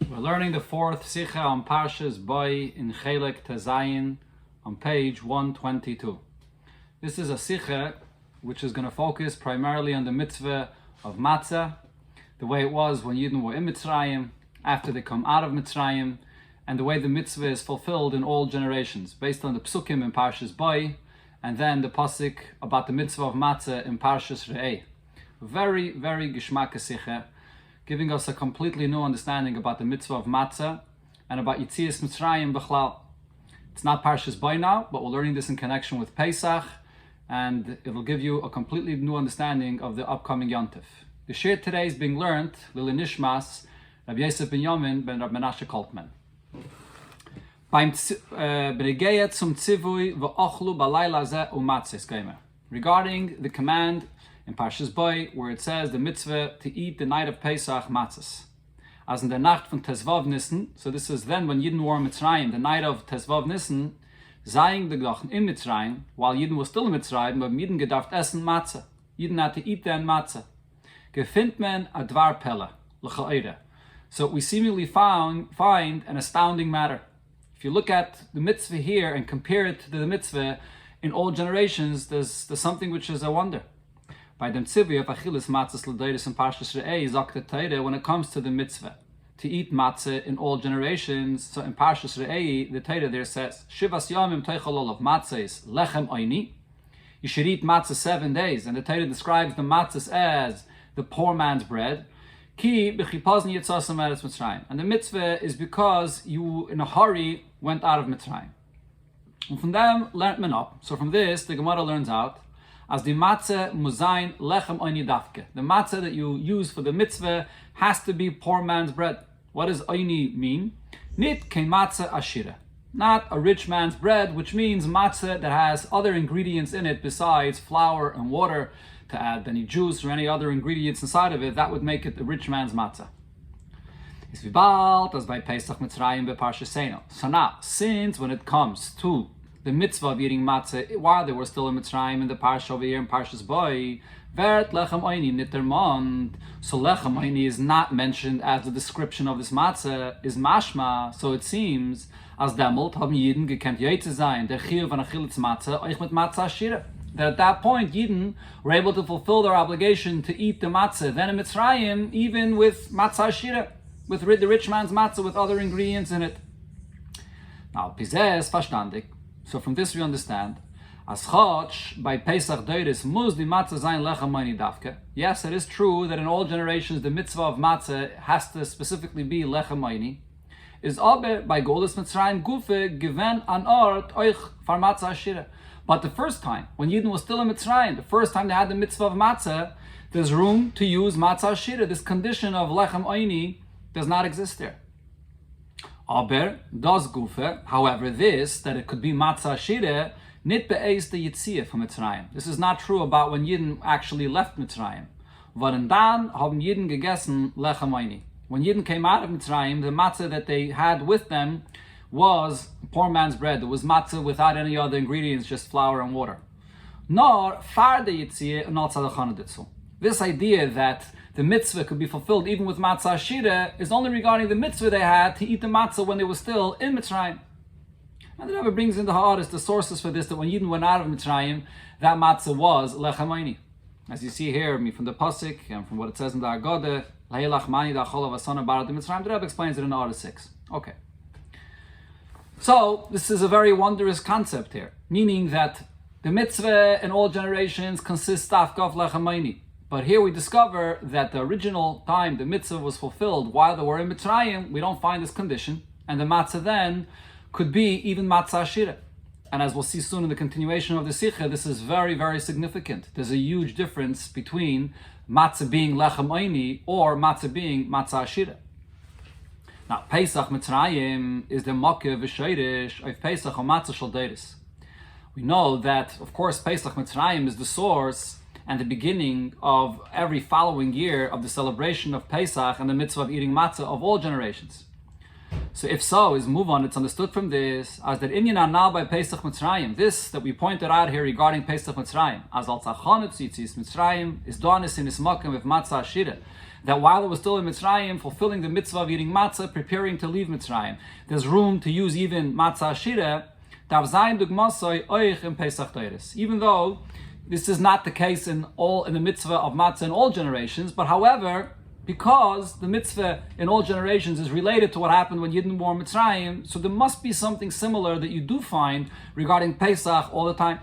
We're learning the fourth Sikha on Parshas Boy in Chelek Tezayin on page 122. This is a Sikha which is going to focus primarily on the mitzvah of matzah, the way it was when Yidden were in Mitzrayim, after they come out of Mitzrayim, and the way the mitzvah is fulfilled in all generations, based on the psukim in Parshas Boy, and then the pasuk about the mitzvah of matzah in Parshas Re'eh. Very, very gishmak Sikha, giving us a completely new understanding about the mitzvah of matzah and about Yitzias Mitzrayim b'chlal. It's not Parshas Boy now, but we're learning this in connection with Pesach, and it will give you a completely new understanding of the upcoming Yontif. The shir today is being learned Lili Nishmas Rabbi Yosef ben Yomin ben Rabbi Menashe Koltman. Regarding the command in Parshas Boy, where it says the mitzvah to eat the night of Pesach matzahs. As in the Nacht von Tezvav Nissen, so this is then when Yidden were in Mitzrayim, the night of Tezvav Nissen, Zaying the Gdachen in Mitzrayim, while Yidden was still in Mitzrayim, but Yidden gedacht essen matzah. Yidden had to eat then matzah. Gefindt men a dvar pella, l'cha'ira. So we seemingly find an astounding matter. If you look at the mitzvah here and compare it to the mitzvah in all generations, there's something which is a wonder. By dem tzivui of achilas matzahs l'deiros in Parshas Re'eh, sagt the when it comes to the mitzvah to eat matzah in all generations. So in Parshas Re'eh, the Torah there says, Shivas yomim teichel olav matzahs lechem oini. You should eat matzah 7 days, and the Torah describes the matzahs as the poor man's bread. Ki b'chipazni yitzasam eretz Mitzrayim. And the mitzvah is because you, in a hurry, went out of Mitzrayim. And from them, learnt men up. So from this, the Gemara learns out, as the matzah muzayin lechem oini dafke. The matzah that you use for the mitzvah has to be poor man's bread. What does oini mean? Nit kein matzah ashira. Not a rich man's bread, which means matzah that has other ingredients in it besides flour and water, to add any juice or any other ingredients inside of it. That would make it a rich man's matzah. It's vibalt as by Pesach Mitzrayim beParshaseno. So now, since when it comes to the mitzvah of eating matzah while they were still in Mitzrayim in the parsha over here in Parshas Boy, Vert lechem oini nitermond. So lechem oini is not mentioned as the description of this matzah is mashma. So it seems as demult haben Yidden gekent yoytze sein der chiyuv an achilitz matzah euch mit matzah shira. That at that point Yidden were able to fulfill their obligation to eat the matzah then in Mitzrayim, even with matzah shira, with the rich man's matzah with other ingredients in it. Now pizes verstandig. So from this we understand, as chotch by Pesach Deiris must the matzah zayin lechem oini dafke. Yes, it is true that in all generations the mitzvah of matzah has to specifically be lechem oini. Is aber by Golus Mitzrayim gufe given an ort euch far matzah ashira. But the first time, when Yidden was still in Mitzrayim, the first time they had the mitzvah of matzah, there's room to use matzah ashira. This condition of lechem oini does not exist there. Aber das gufe, however, this that it could be matzah ashira nit be'eis the yitzia from Mitzrayim. This is not true about when Yidden actually left Mitzrayim. Waren dann haben Yidden gegessen lechem oini. When Yidden came out of Mitzrayim, the matzah that they had with them was poor man's bread. There was matzah without any other ingredients, just flour and water. Nor far the yitzia and al tzadachana ditzu. This idea that the mitzvah could be fulfilled even with matzah ashira is only regarding the mitzvah they had to eat the matzah when they were still in Mitzrayim. And the Rabbi brings in the ha'aris the sources for this, that when Yidden went out of Mitzrayim, that matzah was lechem oini. As you see here, from the pasuk and from what it says in the Agada, Lahilach mani da'achol avasana barat Mitzrayim, the Rabbi explains it in ha'aris 6. Okay. So, this is a very wondrous concept here, meaning that the mitzvah in all generations consists of lechem oini. But here we discover that the original time the mitzvah was fulfilled while they were in Mitzrayim, we don't find this condition, and the matzah then could be even matzah ashira. And as we'll see soon in the continuation of the sikha, this is very, very significant. There's a huge difference between matzah being lechem oini or matzah being matzah ashira. Now, Pesach Mitzrayim is the makkah v'sheirish of Pesach or matzah shel deiros. We know that, of course, Pesach Mitzrayim is the source and the beginning of every following year of the celebration of Pesach and the mitzvah of eating matzah of all generations. So if so, is move on, it's understood from this as that inyan now by Pesach Mitzrayim, this that we pointed out here regarding Pesach Mitzrayim, as al tzachonut tzitzis Mitzrayim is donis in his makom with matzah ashira, that while it was still in Mitzrayim, fulfilling the mitzvah of eating matzah, preparing to leave Mitzrayim, there's room to use even matzah shira, even though this is not the case in the mitzvah of matzah in all generations, but however, because the mitzvah in all generations is related to what happened when Yidden were Mitzrayim, so there must be something similar that you do find regarding Pesach all the time.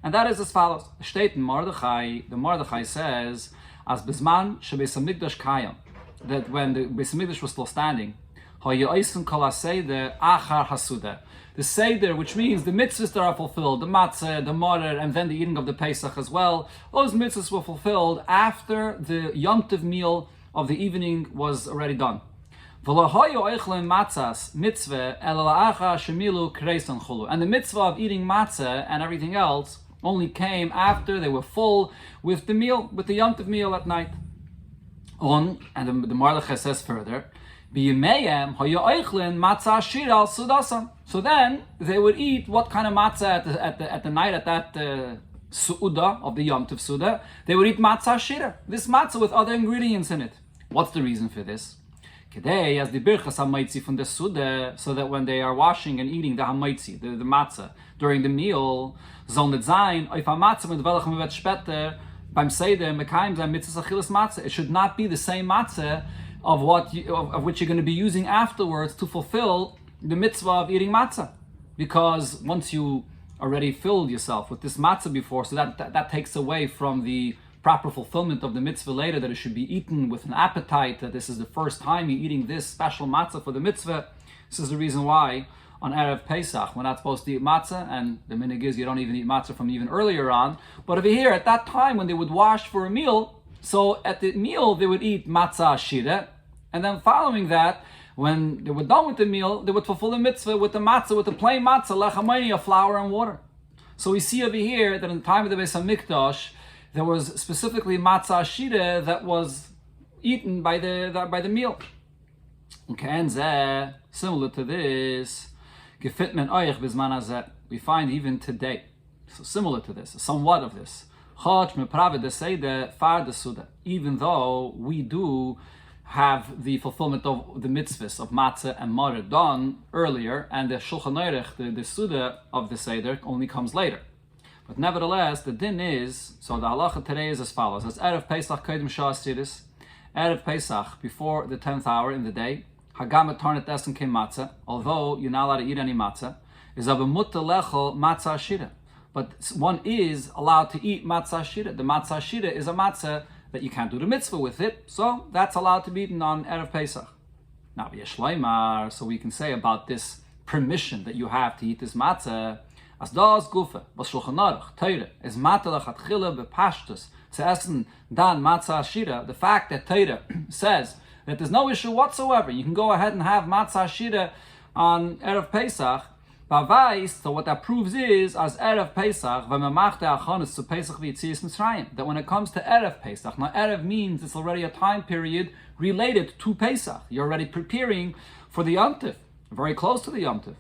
And that is as follows. The Mordechai says, as Bisman Beis Hamikdash Kayam, that when the Beis Hamikdash was still standing, the Seder, which means the mitzvahs that are fulfilled, the matzah, the morer, and then the eating of the Pesach as well, those mitzvahs were fulfilled after the Yom Tov meal of the evening was already done. And the mitzvah of eating matzah and everything else only came after they were full with the meal, with the Yom Tov meal at night. And the Mordechai says further, so then they would eat what kind of matzah at the night, at that su'udah of the Yom Tov Suda? They would eat matzah shira, this matzah with other ingredients in it. What's the reason for this? Kedei, as the birchas hamaitzi from the Suda, so that when they are washing and eating the hamaitzi, the matzah, during the meal, soll nicht sein, auf a matzah mit welchem wird später beim Seder mekayim sein mitzvah achilas matzah. It should not be the same matzah of which you're going to be using afterwards to fulfill the mitzvah of eating matzah, because once you already filled yourself with this matzah before, so that takes away from the proper fulfillment of the mitzvah later, that it should be eaten with an appetite, that this is the first time you're eating this special matzah for the mitzvah. This is the reason why on Erev Pesach we're not supposed to eat matzah, and the minhag is you don't even eat matzah from even earlier on. But over here, at that time when they would wash for a meal, so at the meal they would eat matzah shira, and then following that, when they were done with the meal, they would fulfill the mitzvah with the matzah, with the plain matzah, lechamayni, of flour and water. So we see over here that in the time of the Beis Hamikdash, there was specifically matzah shira that was eaten by the meal. Okay, similar to this, we find even today. So similar to this, somewhat of this. Even though we do have the fulfillment of the mitzvahs of matzah and morer done earlier, and the Shulchan Aruch, the Suda of the Seder, only comes later. But nevertheless, the din is, so the halacha today is as follows. As Erev Pesach Kodim Shas Sidis, Erev Pesach, before the 10th hour in the day, Hagam Etarnet Essen Kim Matzah, although you're not allowed to eat any matzah, is Abemutta Lechel Matzah Shira. But one is allowed to eat matzah shira. The matzah shira is a matzah that you can't do the mitzvah with it, so that's allowed to be eaten on Erev Pesach. Now, Yeshleimar, so we can say about this permission that you have to eat this matzah, as das gufe, was Shulchan Aruch, Teire, is matzah lachatchila bepashtus, to essen dan matzah shira. The fact that Teire says that there's no issue whatsoever, you can go ahead and have matzah shira on Erev Pesach, so what that proves is, as Erev Pesach, that when it comes to Erev Pesach, now Erev means it's already a time period related to Pesach. You're already preparing for the Yom Tov, very close to the Yom Tov.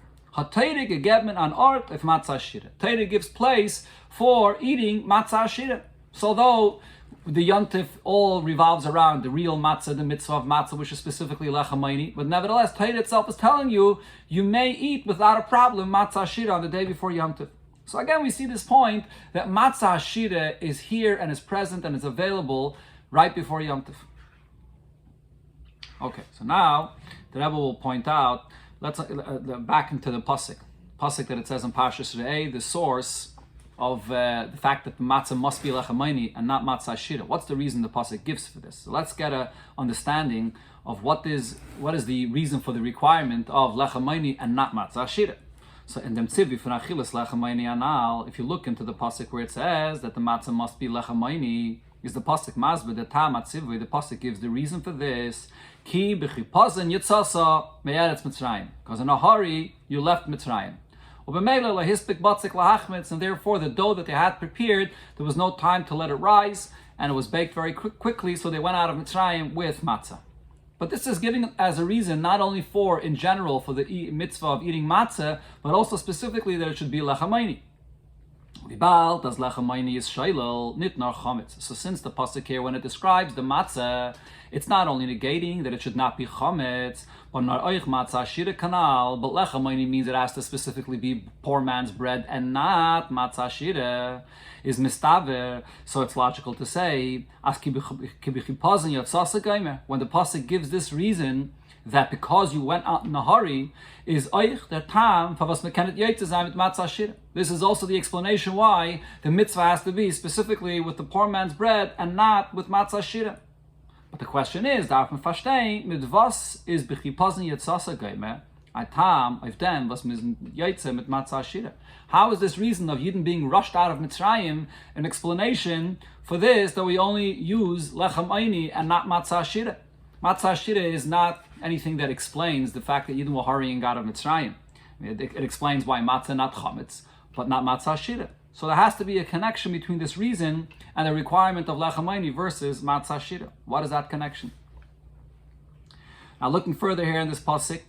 Teire gives place for eating matzah shira. So though the Yom Tov all revolves around the real matzah, the mitzvah of matzah, which is specifically lechamayni, but nevertheless, Torah itself is telling you, you may eat without a problem matzah shira on the day before Yom Tov. So again, we see this point that matzah shira is here and is present and is available right before Yom Tov. Okay, so now the Rebbe will point out, let's back into the pasuk that it says in Parshas Re'eh, the source of the fact that the matzah must be lechamayni and not matzah shira. What's the reason the pasuk gives for this? So let's get a understanding of what is the reason for the requirement of lechamayni and not matzah shira. So in dem tzivi for achilas lechamayni anal, if you look into the pasuk where it says that the matzah must be lechamayni, is the pasuk masber the tam atzivi. The pasuk gives the reason for this. Ki b'chipazen yitzasa me'eretz Mitzrayim, because in a hurry you left Mitzrayim. And therefore the dough that they had prepared, there was no time to let it rise, and it was baked very quickly, so they went out of Mitzrayim with matzah. But this is given as a reason not only for, in general, for the mitzvah of eating matzah, but also specifically that it should be lechamayni. So since the pasuk here, when it describes the matzah, it's not only negating that it should not be chametz, but nar oich matzah shira kanal, but lechamayni means it has to specifically be poor man's bread and not matzah shira, is mistaver. So it's logical to say, as when the pasuk gives this reason, that because you went out in a hurry, is oich der tam for was mekanet yetze sein mit matzah shira. This is also the explanation why the mitzvah has to be specifically with the poor man's bread and not with matzah shira. But the question is, darf man verstehen, mit was is bechipazen yetzasa geimer, ein tam auf dem was müssen yetze mit matzah shira? How is this reason of Yidden being rushed out of Mitzrayim an explanation for this that we only use lechem aini and not matzah shira? Matzah shira is not anything that explains the fact that Yidden were hurrying out of Mitzrayim. It explains why matzah not chametz, but not matzah shira. So there has to be a connection between this reason and the requirement of lechem aini versus matzah shira. What is that connection? Now looking further here in this pasuk,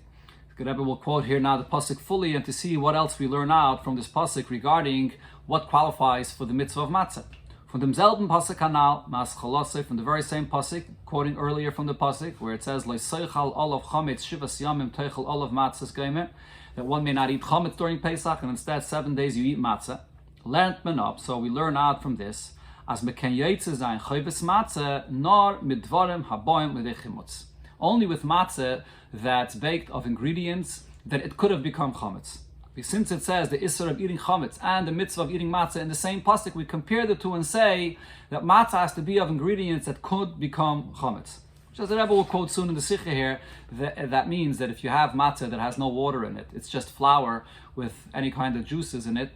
the Rabbi will quote here now the pasuk fully and to see what else we learn out from this pasuk regarding what qualifies for the mitzvah of matzah. From the demselben pasuk kanal, mas chalase, from the very same pasuk, quoting earlier from the pasuk, where it says, Leiseichal olav chametz shivas yamim teichel olav matzahs geimer, that one may not eat chametz during Pesach, and instead 7 days you eat matzah. Learnt men up, so we learn out from this, as meken yetze sein chayves matzah, nor midvarim haboim l'dechimutz. Only with matzah that's baked of ingredients that it could have become chametz. Since it says the Isser of eating chametz and the mitzvah of eating matzah in the same pasuk, we compare the two and say that matzah has to be of ingredients that could become chametz. Which, as the Rebbe will quote soon in the Sikha here, that means that if you have matzah that has no water in it, it's just flour with any kind of juices in it,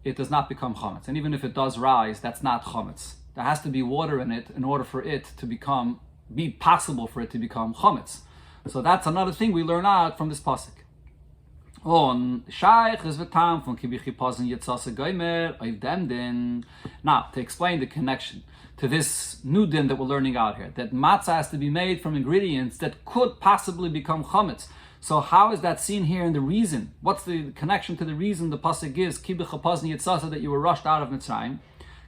it does not become chametz. And even if it does rise, that's not chametz. There has to be water in it in order for it to be possible for it to become chametz. So that's another thing we learn out from this pasuk. On shaykh is v'tam from kibichi pazen yetzasa geimer of dem din. Now, to explain the connection to this new din that we're learning out here, that matzah has to be made from ingredients that could possibly become chametz. So how is that seen here in the reason? What's the connection to the reason the pasuk gives kibichi pazen yetzasa that you were rushed out of Mitzrayim?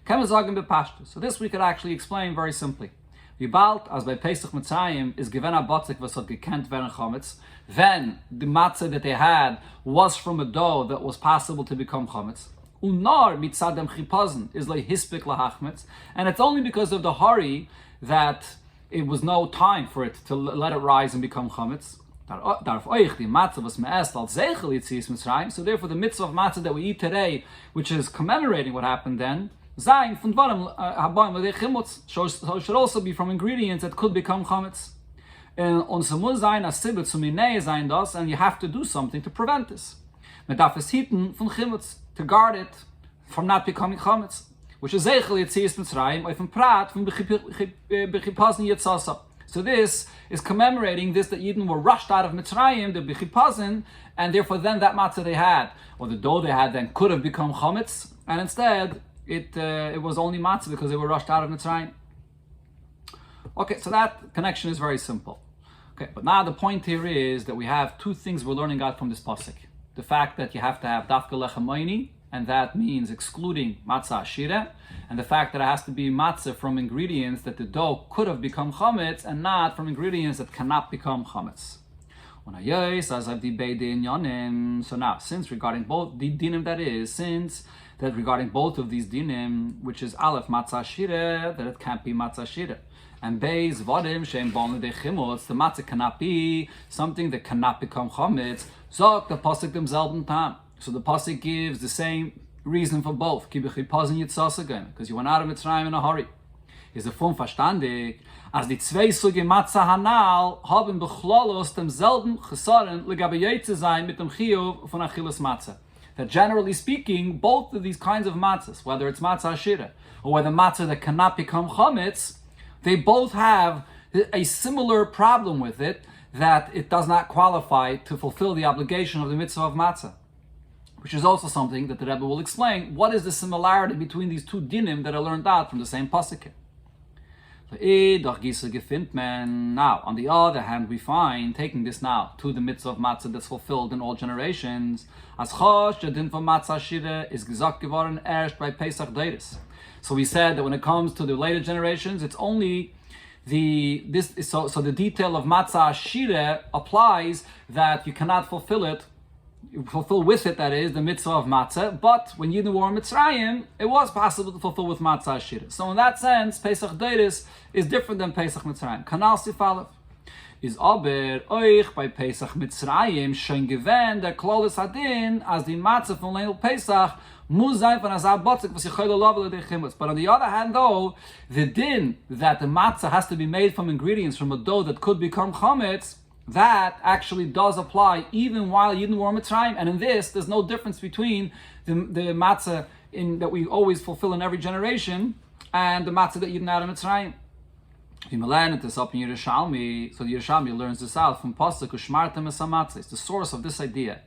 Kemazagim bepashtus. So this we could actually explain very simply. Wie bald, as bei Pesach Mitzrayim is given a batzik was hat gekent werden chametz, then the matzah that they had was from a dough that was possible to become chametz. Unar mitzad dem chipazen is like hispik lahachmetz, and it's only because of the hurry that it was no time for it to let it rise and become chametz. Darf euch die matzah was me'est als zeichel yitzias Mitzrayim. So therefore the mitzvah of matzah that we eat today, which is commemorating what happened then, Zayin von Dvarim habayim l'dechimutz, so should also be from ingredients that could become chametz. Und so muss sein as sibbe zu minei sein das, and you have to do something to prevent this. Man darf es hiten von chimutz, to guard it from not becoming chametz, which is zeichel yetzias Mitzrayim auf dem Prat von bechipazen yetzasa. So this is commemorating this, that Yidden were rushed out of Mitzrayim, the bechipazen, and therefore then that matzah they had, or the dough they had then could have become chametz, and instead it was only matzah because they were rushed out of Mitzrayim. Okay, so that connection is very simple. Okay, but now the point here is that we have two things we're learning out from this pasuk. The fact that you have to have dafka lechem aini, and that means excluding matzah ashira, and the fact that it has to be matzah from ingredients that the dough could have become chametz, and not from ingredients that cannot become chametz. So now, since regarding both the dinim, that regarding both of these dinim, which is aleph matzah shira, that it can't be matzah shira, and beis vadim sheim bon l'dechimutz, the matzah cannot be something that cannot become chametz. Zok the pasuk demselben tam. So the pasuk gives the same reason for both. Kibichi pazen yitzas again, because you went out of Mitzrayim in a hurry. Is the fun verstandig, as die zwei suge matzah hanal haben bechlalos demselben chesaron legabe yetze sein mit dem chiyuv von achilas matzah. That generally speaking, both of these kinds of matzahs, whether it's matzah ashira or whether matzah that cannot become chametz, they both have a similar problem with it, that it does not qualify to fulfill the obligation of the mitzvah of matzah. Which is also something that the Rebbe will explain. What is the similarity between these two dinim that are learned out from the same pasuk? Now, on the other hand, we find, taking this now to the mitzvah of matzah that's fulfilled in all generations, as chosh, the din for matzah shira is gesagt geworden erst by Pesach Deiris. So we said that when it comes to the later generations, it's only the detail of matzah shira applies that you cannot fulfill with it, that is, the mitzvah of matzah, but when Yidden were in Mitzrayim, it was possible to fulfill with matzah shira. So in that sense, Pesach Deiris is different than Pesach Mitzrayim. Kanal Sifalev is aber euch by Pesach Mitzrayim schon gewähnt der Klolis Adin as die matzah von Leil Pesach muss sein von Azar Botzik was Yechayla Lavel de Chimutz. But on the other hand, though, the din that the matzah has to be made from ingredients from a dough that could become chametz, that actually does apply even while Yidden were Mitzrayim. And in this, there's no difference between the matzah that we always fulfill in every generation and the matzah that Yidden out of Mitzrayim. If you learn this up in Yerushalmi, so the Yerushalmi learns this out from Pasuk Ushmartem es HaMatzah. It's the source of this idea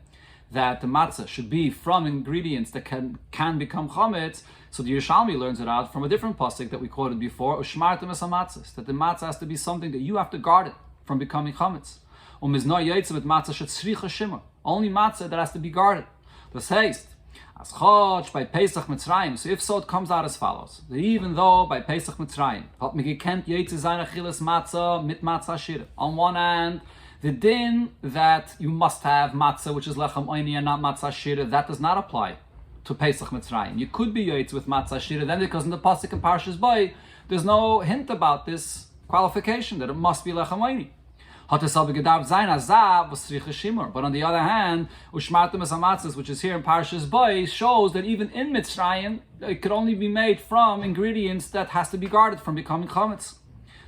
that the matzah should be from ingredients that can become chametz. So the Yerushalmi learns it out from a different pasuk that we quoted before, Ushmartem es HaMatzah, that the matzah has to be something that you have to guard it from becoming chametz. Only matzah that has to be guarded. Das heißt, as chotch by Pesach Mitzrayim. So if so, it comes out as follows: that even though by Pesach Mitzrayim, hat mir gekent yetze seine achilas matzah mit matzah shira. On one hand, the din that you must have matzah, which is lechem oini and not matzah shira, that does not apply to Pesach Mitzrayim. You could be yetze with matzah shira then, because in the pasuk in Parshas Bo, there's no hint about this qualification that it must be lechem oini. But on the other hand, Ushmartem es HaMatzah, which is here in Parshas Bo, shows that even in Mitzrayim, it could only be made from ingredients that has to be guarded from becoming chametz.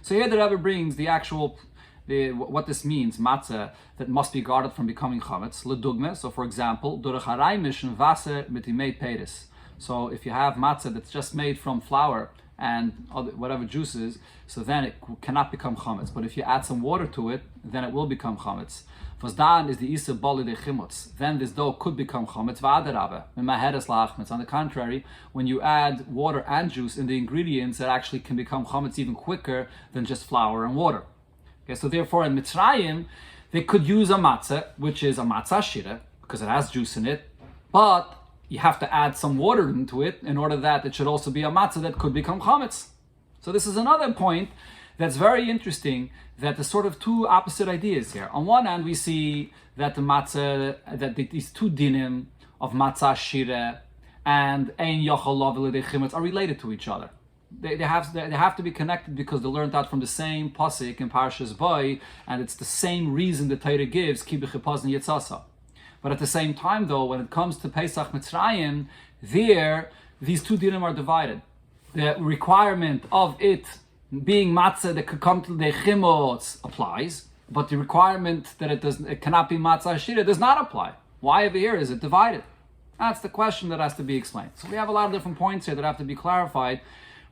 So here the Rebbe brings what this means, matzah that must be guarded from becoming chametz. Ledugme, so for example, durch haraymish and Wasser mit imei peris. So if you have matzah that's just made from flour and whatever juices, so then it cannot become chametz. But if you add some water to it, then it will become chametz. Vasdan is the isa bali de chimutz. Then this dough could become chametz. V'adarabe. On the contrary, when you add water and juice in the ingredients, it actually can become chametz even quicker than just flour and water. Okay, so therefore in Mitzrayim, they could use a matzah, which is a matzah shira, because it has juice in it, but you have to add some water into it in order that it should also be a matzah that could become chametz. So this is another point that's very interesting, that there's sort of two opposite ideas here. On one hand, we see that the matzah, that these two dinim of matzah shira and ein yochel lavel de chimetz are related to each other. They have to be connected because they learned out from the same pasuk in Parshas Bo, and it's the same reason the Torah gives ki b'chipaz and yitzasa. But at the same time, though, when it comes to Pesach Mitzrayim, these two dinim are divided. The requirement of it being matzah that could come to the chimotz applies, but the requirement that it cannot be matzah shira does not apply. Why over here is it divided? That's the question that has to be explained. So we have a lot of different points here that have to be clarified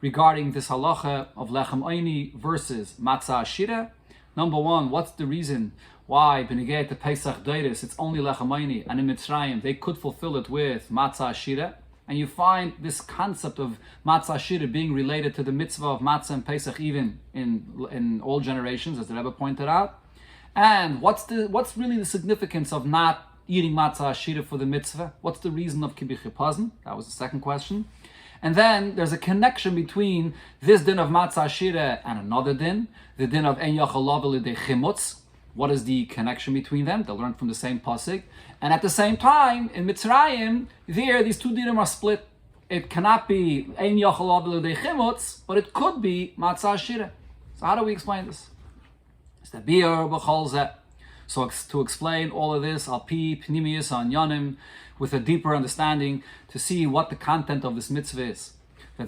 regarding this halacha of lechem oini versus matzah shira. Number one, what's the reason why benegay to Pesach Deiris it's only lechem oini, and in Mitzrayim they could fulfill it with matzah shira? And you find this concept of matzah shira being related to the mitzvah of matzah and Pesach even in all generations, as the Rebbe pointed out. And what's really the significance of not eating matzah shira for the mitzvah? What's the reason of kibbutz chipazon? That was the second question. And then there's a connection between this din of matzah shira and another din, the din of en yachal lavel de chimutz. What is the connection between them? They learn from the same pasuk. And at the same time, in Mitzrayim, these two dinim are split. It cannot be ein yachal lavel de chimutz, but it could be matzah shira. So how do we explain this? It's the bir b'chol zeh. So to explain all of this, I'll peep pnimius on yonim with a deeper understanding to see what the content of this mitzvah is. We'll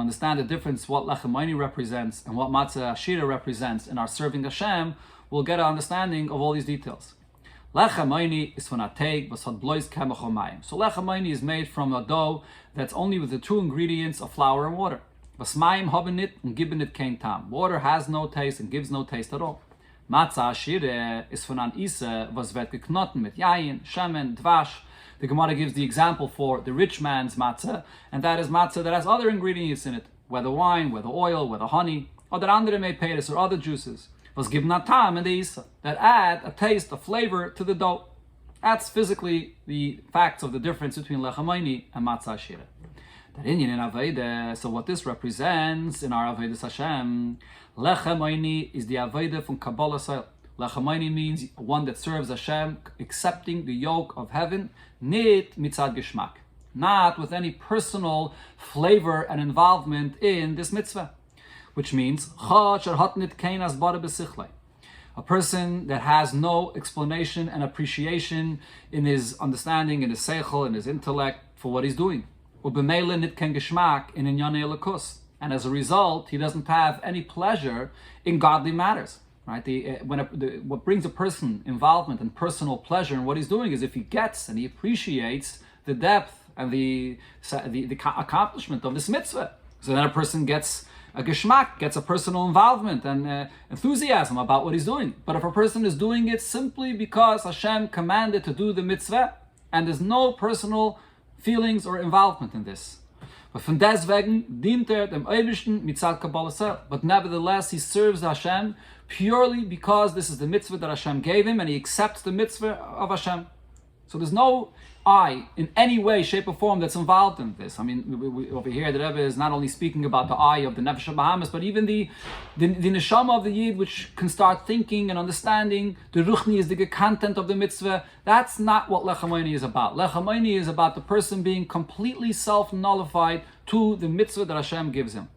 understand the difference, what lechem oini represents and what matzah shira represents in our serving Hashem, we'll get an understanding of all these details. Lechem oini is von a teig, was hat blois kemach omayim. So lechem oini is made from a dough that's only with the two ingredients of flour and water. Was mayim haben nit und geben nit kein tam. Water has no taste and gives no taste at all. Matzah Ashire ist von an Ise, was wird geknoten mit Yayin, Shemen, Dvash. The Gemara gives the example for the rich man's matzah, and that is matzah that has other ingredients in it, whether wine, whether oil, whether honey, or that andere meiperes, or other juices. Was given a tam in the Isa, that add a taste, a flavor to the dough. That's physically the facts of the difference between lechamayni and matzah ashira. That Inyan in Aveda, so what this represents in our Avedas Hashem, lechamayni is the Aveda from Kabbalah Soil. Lechamayni means one that serves Hashem, accepting the yoke of heaven, nit mitzad geshmak, not with any personal flavor and involvement in this mitzvah, which means a person that has no explanation and appreciation in his understanding, in his seichel, in his intellect for what he's doing. And as a result, he doesn't have any pleasure in godly matters. Right? What brings a person involvement and personal pleasure in what he's doing is if he gets and he appreciates the depth and the accomplishment of this mitzvah. So then a person gets a geschmack, gets a personal involvement and enthusiasm about what he's doing. But if a person is doing it simply because Hashem commanded to do the mitzvah, and there's no personal feelings or involvement in this. But von deswegen dient dem Eibishten mitzad Kabbalah Sel. But nevertheless, he serves Hashem purely because this is the mitzvah that Hashem gave him, and he accepts the mitzvah of Hashem. So there's no I in any way, shape, or form that's involved in this. I mean, we over here, the Rebbe is not only speaking about the I of the Nefesh HaBahamis, but even the neshama of the Yid, which can start thinking and understanding. The Ruchni is the content of the mitzvah. That's not what Lechamayni is about. Lechamayni is about the person being completely self-nullified to the mitzvah that Hashem gives him.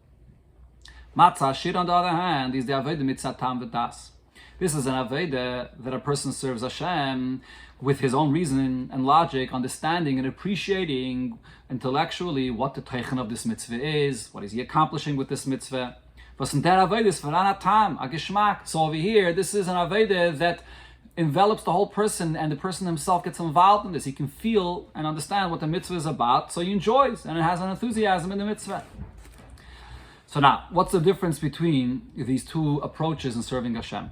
Matzah Shir, on the other hand, is the Aveda Mitzat Tam V'Das. This is an Aveda that a person serves Hashem with his own reason and logic, understanding and appreciating intellectually what the teichen of this mitzvah is, what is he accomplishing with this mitzvah. So over here, this is an Aveda that envelops the whole person, and the person himself gets involved in this. He can feel and understand what the mitzvah is about, so he enjoys and it has an enthusiasm in the mitzvah. So now, what's the difference between these two approaches in serving Hashem?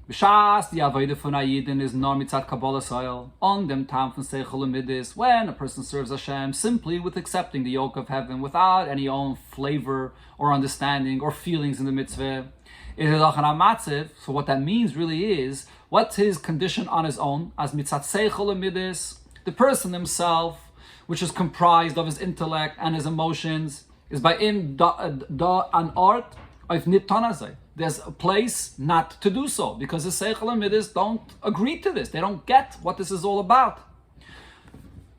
B'shas, the Avodah von Ayidin is nor mitzat Kabbalah Soil, on dem tam von Seichel Midis, when a person serves Hashem simply with accepting the yoke of heaven without any own flavor or understanding or feelings in the mitzvah. It is auch an amatziv, so what that means really is, what's his condition on his own, as mitzat Seichel Midis, the person himself, which is comprised of his intellect and his emotions, is by him an art of nitanazay. There's a place not to do so, because the Seichel and Midas don't agree to this. They don't get what this is all about.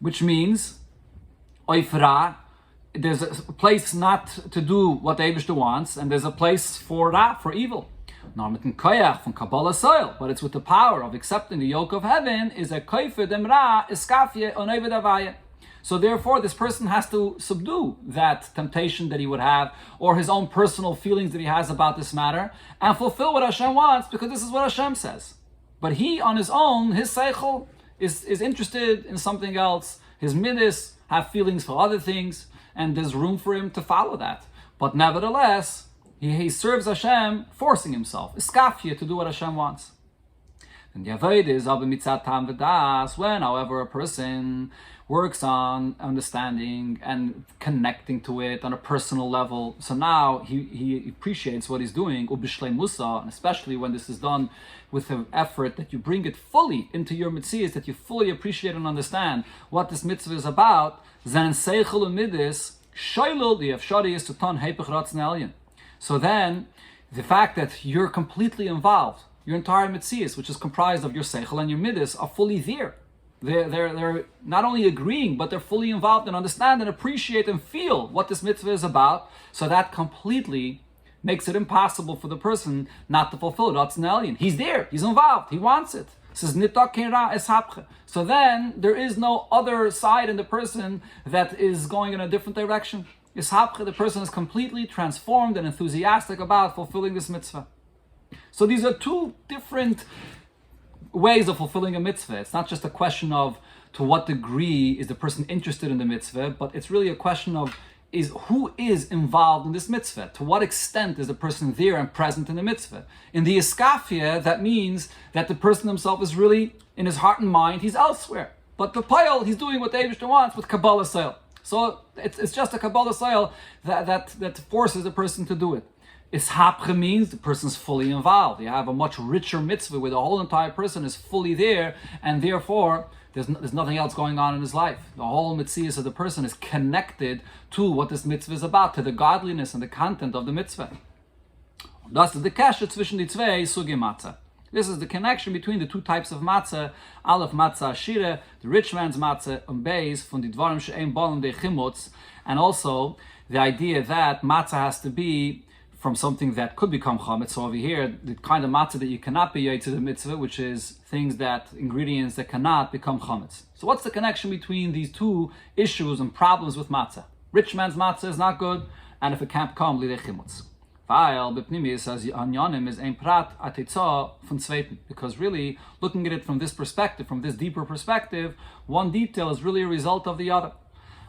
Which means, oifra, there's a place not to do what the Eibishter wants, and there's a place for ra, for evil. Nor mit dem koyach from Kabbalah Soil, but it's with the power of accepting the yoke of heaven, is a koifer dem ra, iskafye, oneved avaya. So therefore, this person has to subdue that temptation that he would have, or his own personal feelings that he has about this matter, and fulfill what Hashem wants, because this is what Hashem says. But he, on his own, his seichel, is interested in something else. His midas have feelings for other things, and there's room for him to follow that. But nevertheless, he serves Hashem, forcing himself, iskafia, to do what Hashem wants. And the avodah is aber mitzat tam v'das, when, however, a person works on understanding and connecting to it on a personal level. So now he appreciates what he's doing, ubishlei musa, and especially when this is done with an effort that you bring it fully into your mitzvahs, that you fully appreciate and understand what this mitzvah is about. Then seichel umidis shaylul the afshari is to ton heipach ratzon elyon. So then the fact that you're completely involved, your entire mitzvahs, which is comprised of your seichel and your midas, are fully there. They're not only agreeing, but they're fully involved and understand and appreciate and feel what this mitzvah is about. So that completely makes it impossible for the person not to fulfill Ratzon Elyon. He's there, he's involved, he wants it. Says so then there is no other side in the person that is going in a different direction. The person is completely transformed and enthusiastic about fulfilling this mitzvah. So these are two different ways of fulfilling a mitzvah. It's not just a question of to what degree is the person interested in the mitzvah, but it's really a question of is who is involved in this mitzvah. To what extent is the person there and present in the mitzvah? In the iskafia, that means that the person himself is really, in his heart and mind, he's elsewhere. But the payal, he's doing what the Eibishter wants with Kabbalah Seil. So it's just a Kabbalah Seil that forces the person to do it. Ishapcha means the person's fully involved. You have a much richer mitzvah where the whole entire person is fully there, and therefore there's nothing else going on in his life. The whole mitzvah of the person is connected to what this mitzvah is about, to the godliness and the content of the mitzvah. Das ist the kasha zwischen die zwei suge matzah. This is the connection between the two types of matzah, Aleph matzah ashira, the rich man's matzah, and Beis von die dvarim she'ein balim de chimutz, and also the idea that matzah has to be from something that could become chametz. So over here, the kind of matzah that you cannot be yet to the mitzvah, which is ingredients that cannot become chametz. So what's the connection between these two issues and problems with matzah? Rich man's matzah is not good, and if it can't come, lidei chimutz. Weil bepnimis as anyanim is ein prat atetza von zweiten. Because really, looking at it from this perspective, from this deeper perspective, one detail is really a result of the other.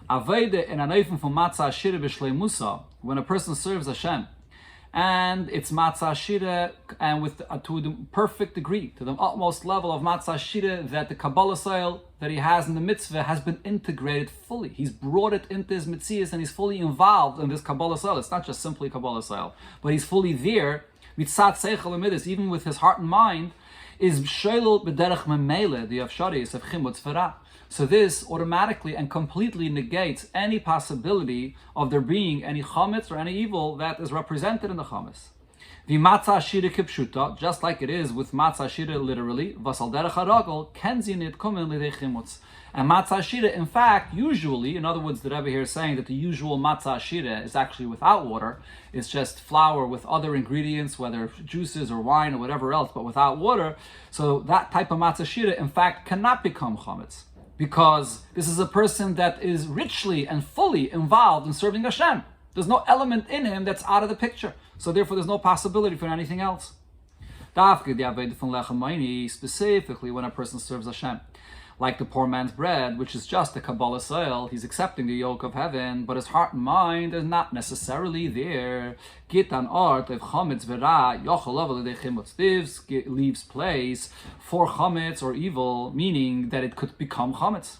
Aveide in anayfim von matzah ashira b'shleimusa, when a person serves Hashem, and it's matzah shira, and to the perfect degree, to the utmost level of matzah shira, that the Kabbalah Seil that he has in the mitzvah has been integrated fully. He's brought it into his mitzvahs, and he's fully involved in this Kabbalah Seil. It's not just simply Kabbalah Seil, but he's fully there, mitzat seichel amidus, even with his heart and mind, is sheilul b'derech memele, the avsharis of chimutz v'ra. So this automatically and completely negates any possibility of there being any chametz or any evil that is represented in the chametz. The matzah shira kipshuta, just like it is with matzah shira literally, vasal derech haragol kenzin it kumen lidei chimutz. And matzah shira, in fact, usually, in other words, the Rabbi here is saying that the usual matzah shira is actually without water. It's just flour with other ingredients, whether juices or wine or whatever else, but without water. So that type of matzah shira, in fact, cannot become chametz, because this is a person that is richly and fully involved in serving Hashem. There's no element in him that's out of the picture. So therefore there's no possibility for anything else. Specifically when a person serves Hashem. Like the poor man's bread, which is just a Kabbalah Seil, he's accepting the yoke of heaven, but his heart and mind is not necessarily there. Gitan art of chametz v'ra yochel leaves place for chametz or evil, meaning that it could become chametz.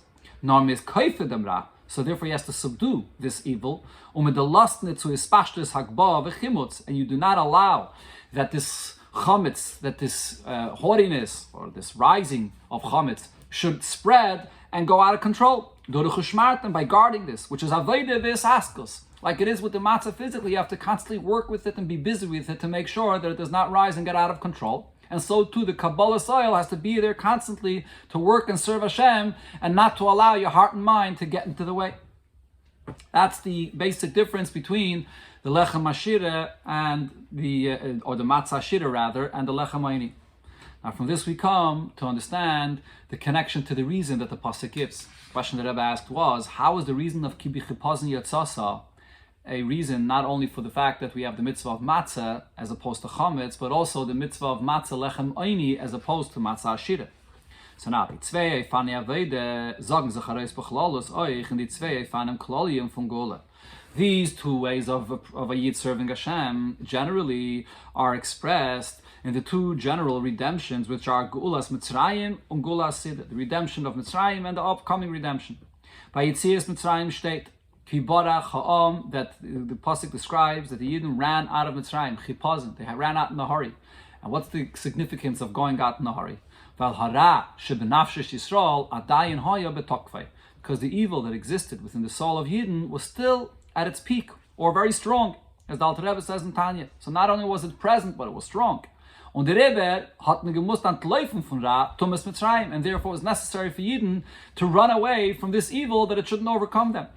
So therefore he has to subdue this evil. And you do not allow that this chametz, that this haughtiness or this rising of chametz should spread and go out of control. And by guarding this, which is avodah v'esaskus, like it is with the matzah physically, you have to constantly work with it and be busy with it to make sure that it does not rise and get out of control. And so too, the Kabbalah Seil has to be there constantly to work and serve Hashem, and not to allow your heart and mind to get into the way. That's the basic difference between the lechem ashira and or the matzah ashira rather, and the lechem ayni. Now from this we come to understand the connection to the reason that the pasuk gives. The question that Rabbi asked was, how is the reason of ki b'chipazin yatzasa a reason not only for the fact that we have the mitzvah of matzah as opposed to chametz, but also the mitzvah of matzah lechem ayni as opposed to matzah ashira? So now, die zwei Eifane Aveide sagen sich heraus bechlalos euch, and die zwei Eifanem Klolium von Gola. These two ways of a Yid serving Hashem generally are expressed in the two general redemptions, which are Geulas Mitzrayim and Geulas Siddur, the redemption of Mitzrayim and the upcoming redemption. By Yitzias Mitzrayim state, Ki Barach Ha'am, that the pasuk describes that the Yidden ran out of Mitzrayim, Chipazin, they ran out in a hurry. And what's the significance of going out in a hurry? Because the evil that existed within the soul of Yidden was still at its peak, or very strong, as the Alter Rebbe says in Tanya. So not only was it present, but it was strong. Und der Rebbe hat man gemusst entläufen von Ra, Tumas Mitzrayim, and therefore it was necessary for Yidden to run away from this evil that it shouldn't overcome them.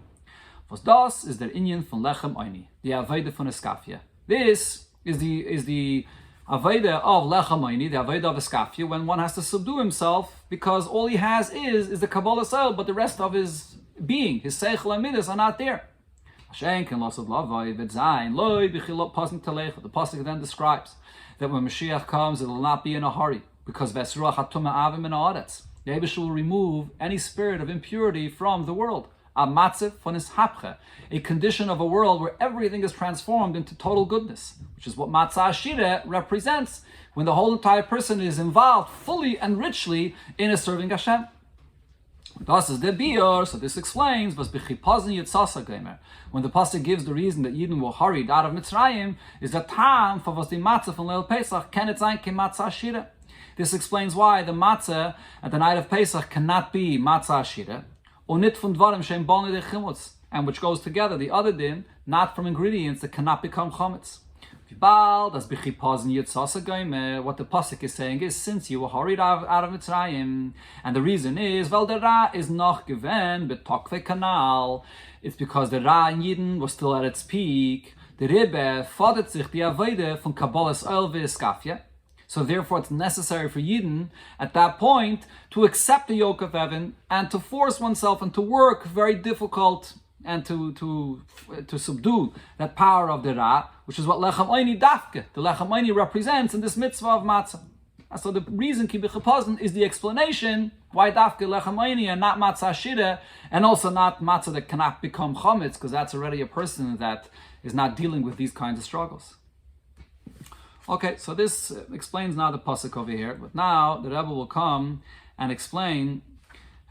Was das is der Inyan von Lechem Ayni, the Avodah von Eskafia. This is the Avodah of Lechem Ayni, the Avodah of Eskafia, when one has to subdue himself because all he has is the Kabbalah Seil, but the rest of his being, his Seichel and Midas, are not there. The pasuk then describes that when Mashiach comes, it will not be in a hurry, because the Eibishter will remove any spirit of impurity from the world. a matzah von is hapche, a condition of a world where everything is transformed into total goodness, which is what matzah ashira represents, when the whole entire person is involved fully and richly in a serving Hashem. Das is the biur, so this explains was b'chipazin yitzasa geimer. When the pasuk gives the reason that Yidden were hurried out of Mitzrayim, is the time for was the matzah from Leil Pesach can it sein ke matzah ashira. This explains why the matzah at the night of Pesach cannot be matzah ashira, or nit von dvarim shem boni de chimutz, and which goes together the other din, not from ingredients that cannot become chametz. What the pasuk is saying is, since you were hurried out of Mitzrayim, and the reason is, well, the Ra is noch gewen betokve kanal. It's because the Ra in Yidden was still at its peak. The Rebbe fordert sich die Avoide von Kabbalas Oil v'Iskafia. So therefore, it's necessary for Yidden at that point to accept the yoke of heaven and to force oneself and to work very difficult and to subdue that power of the Ra, which is what Lechem Oini Dafke, the Lechem Oini represents in this mitzvah of matzah. And so the reason Ki B'Chapazin is the explanation why Dafke Lechem Oini and not matzah shira, and also not matzah that cannot become chametz, because that's already a person that is not dealing with these kinds of struggles. Okay, so this explains now the pasuk over here, but now the Rebbe will come and explain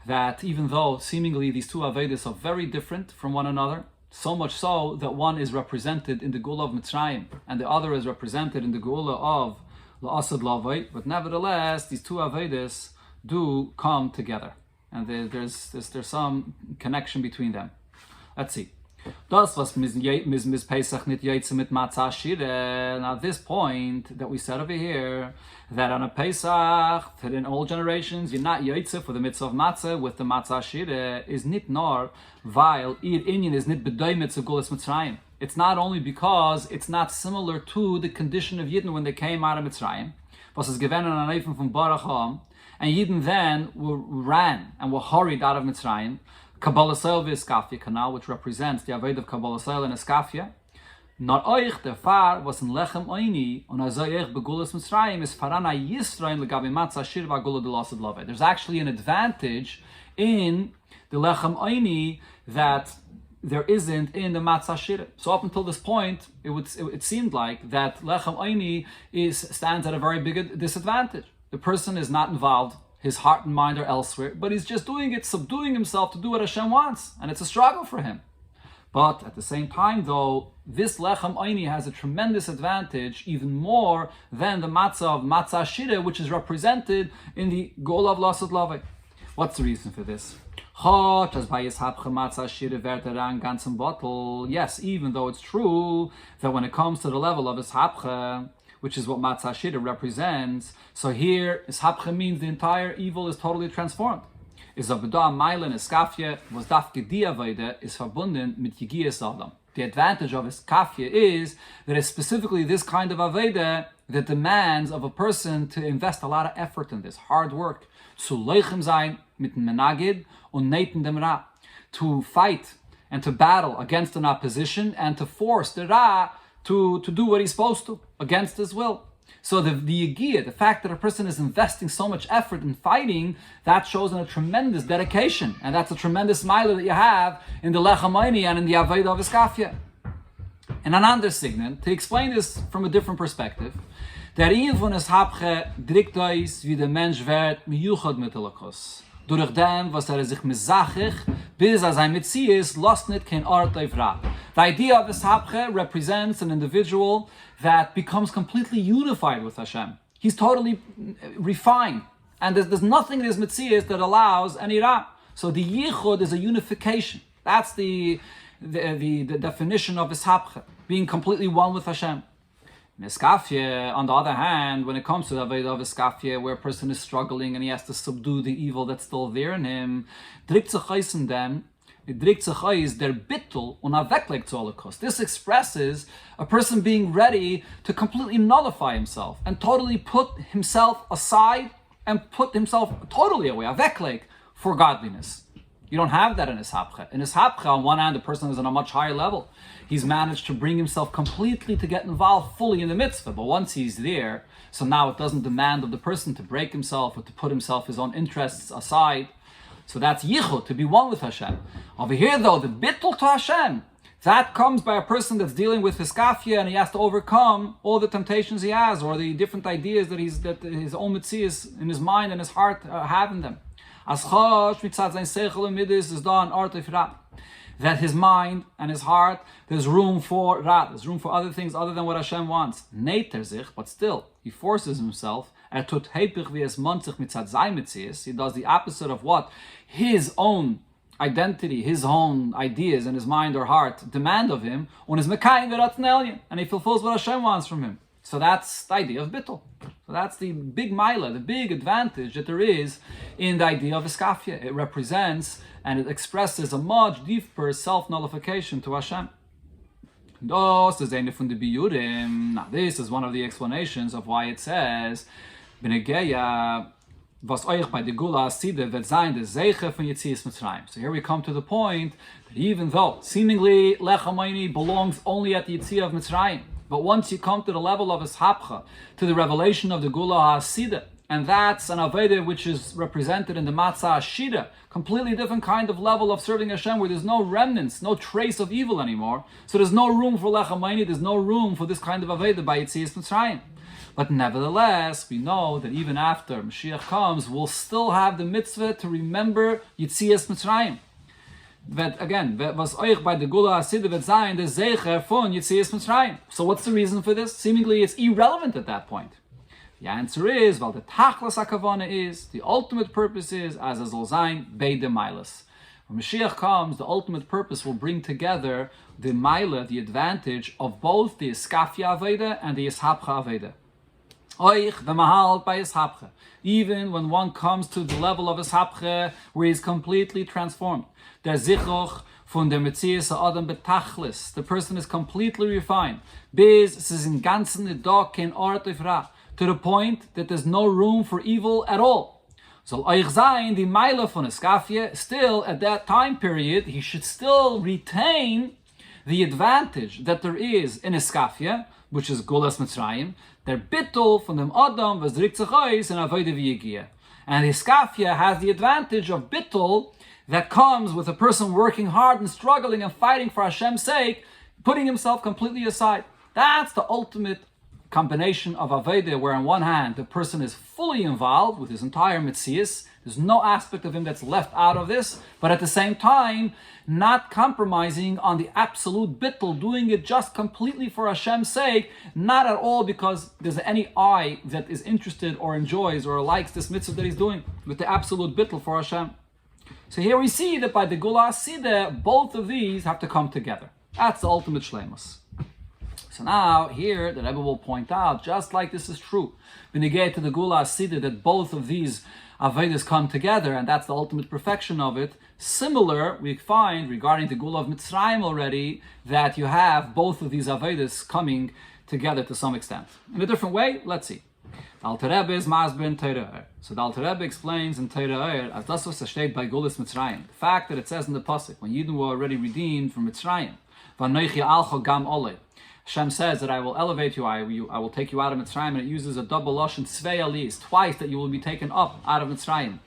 that even though seemingly these two Avedas are very different from one another, so much so that one is represented in the Geula of Mitzrayim and the other is represented in the Geula of La'asad Lavai, but nevertheless these two Avedas do come together, and there's some connection between them. Let's see. Das was mis Pesach nit yaitze mit matzah shira. Now this point that we said over here, that on a Pesach, that in all generations you're not yaitze for the mitzvah of matzah with the matzah shira, is nit nor weil ir inyan is nit bedaimet zu gulas Mitzrayim. It's not only because it's not similar to the condition of Yidden when they came out of Mitzrayim, was is given an Eifen from Baracham, and Yidden then ran and were hurried out of Mitzrayim. Kabbalah Soil v'Iskafia canal, which represents the Aved of Kabbalah Soil and Iskafia. Not euch, der Far, was in Lechem Oini, und euch begulas Mitzrayim, is Farana Yisrael legabi matzah shir v'agula delasad love. There's actually an advantage in the Lechem Oini that there isn't in the matzah shir. So up until this point, it seemed like that Lechem Oini stands at a very big disadvantage. The person is not involved. His heart and mind are elsewhere, but he's just doing it, subduing himself to do what Hashem wants, and it's a struggle for him. But at the same time, though, this Lechem Oini has a tremendous advantage, even more than the matzah of matzah shira, which is represented in the goal of Lasad Lavai. What's the reason for this? Yes, even though it's true that when it comes to the level of Ishapcha, which is what matzah shira represents, so here Ishapcha means the entire evil is totally transformed. Is Abudah Meilen Iskafia was dafke di Avodah is verbunden mit Yigias Adam. The advantage of Iskafia is that it's specifically this kind of Avodah that demands of a person to invest a lot of effort in this, hard work. Zu leichem sein mit Menagid und neten dem Ra. To fight and to battle against an opposition and to force the Ra to do what he's supposed to, against his will. So the yigiyah, the fact that a person is investing so much effort in fighting, that shows in a tremendous dedication. And that's a tremendous mila that you have in the Lechem Oini and in the Aved of Iskafia. And another signet, to explain this from a different perspective, der Ien von Ishapche drückt euch, wie der Mensch wird, miyuchad mit Elokos. Durch dem, was sich mizachich, bis sein Metzies, lost nicht kein Ort auf Ra. The idea of Ishapche represents an individual that becomes completely unified with Hashem. He's totally refined. And there's nothing in his Metzies that allows any Ra. So the Yichud is a unification. That's the definition of Ishapche, being completely one with Hashem. Iskafia, on the other hand, when it comes to the Aved of Iskafia, where a person is struggling and he has to subdue the evil that's still there in him, drickt sich in them, drickt sich der Bittul und wegleg zu Holocaust. This expresses a person being ready to completely nullify himself and totally put himself aside and put himself totally away, wegleg, for godliness. You don't have that in Ishapche. In Ishapche, on one hand, the person is on a much higher level. He's managed to bring himself completely to get involved fully in the mitzvah. But once he's there, so now it doesn't demand of the person to break himself or to put himself, his own interests aside. So that's yichud, to be one with Hashem. Over here though, the bittul to Hashem, that comes by a person that's dealing with hiskafia and he has to overcome all the temptations he has or the different ideas that his own mitzias in his mind and his heart have in them. As chosh mitzad zayin seichel u'midas is da an art of ra. That his mind and his heart, there's room for ra, there's room for other things other than what Hashem wants. Neiter sich, but still, he forces himself. He does the opposite of what his own identity, his own ideas in his mind or heart demand of him, and he fulfills what Hashem wants from him. So that's the idea of bittul. So that's the big maila, the big advantage that there is in the idea of iskafia. It represents and it expresses a much deeper self-nullification to Hashem. Now this is one of the explanations of why it says was euch bei der Gula Aside wird sein der Zeichen von Yetzias Mitzrayim. So here we come to the point that even though seemingly Lech HaMayni belongs only at the Yetzias of Mitzrayim, but once you come to the level of Ishapcha, to the revelation of the Gula Aside, and that's an Aveda which is represented in the Matzah Ashida, completely different kind of level of serving Hashem where there's no remnants, no trace of evil anymore. So there's no room for Lech HaMayni, there's no room for this kind of Aveda by Yetzias Mitzrayim. But nevertheless, we know that even after Mashiach comes, we'll still have the mitzvah to remember Yetzias Mitzrayim. That again, was euch bei der Gula Aside wird sein der Zecher von Yetzias Mitzrayim. So what's the reason for this? Seemingly it's irrelevant at that point. The answer is, well, the Tachlas HaKavana is, the ultimate purpose is, as es soll sein, beide Meilas. When Mashiach comes, the ultimate purpose will bring together the Meila, the advantage of both the Iskafia Aveda and the Ishapcha Aveda. Oich the mahal by Ishapcha. Even when one comes to the level of Ishapcha, where he's completely transformed. Der Zichoch von der Metzias Adam betachlis. The person is completely refined. Bis es ist in ganzen Dog kein Ort of Ra. To the point that there's no room for evil at all. So euch sein, die Meile von Iskafia, still at that time period, he should still retain the advantage that there is in Iskafia, which is Gulas Mitzrayim, der Bittul von dem Adam was drikt sich aus in Avodah V'Yegia. And Iskafia has the advantage of Bittul that comes with a person working hard and struggling and fighting for Hashem's sake, putting himself completely aside. That's the ultimate combination of Avodah, where on one hand the person is fully involved with his entire Metzias, there's no aspect of him that's left out of this, but at the same time, not compromising on the absolute bittul, doing it just completely for Hashem's sake, not at all because there's any eye that is interested or enjoys or likes this mitzvah that he's doing, with the absolute bittul for Hashem. So here we see that by the Gula Aside, both of these have to come together. That's the ultimate shleimus. So now, here, the Rebbe will point out, just like this is true, when you get to the Gula Aside, that both of these Avedas come together, and that's the ultimate perfection of it. Similar, we find, regarding the Gula of Mitzrayim already, that you have both of these Avedas coming together to some extent. In a different way, let's see. The Alter Rebbe is Masber in Teirah. So the Alter Rebbe explains in Teirah, as das was steht by Gulas Mitzrayim, the fact that it says in the Pasuk, when Yidden were already redeemed from Mitzrayim, V'anoichi alcho gam ole, Hashem says that I will elevate you, I will take you out of Mitzrayim, and it uses a double lashon tzvei aliyos, twice that you will be taken up out of Mitzrayim.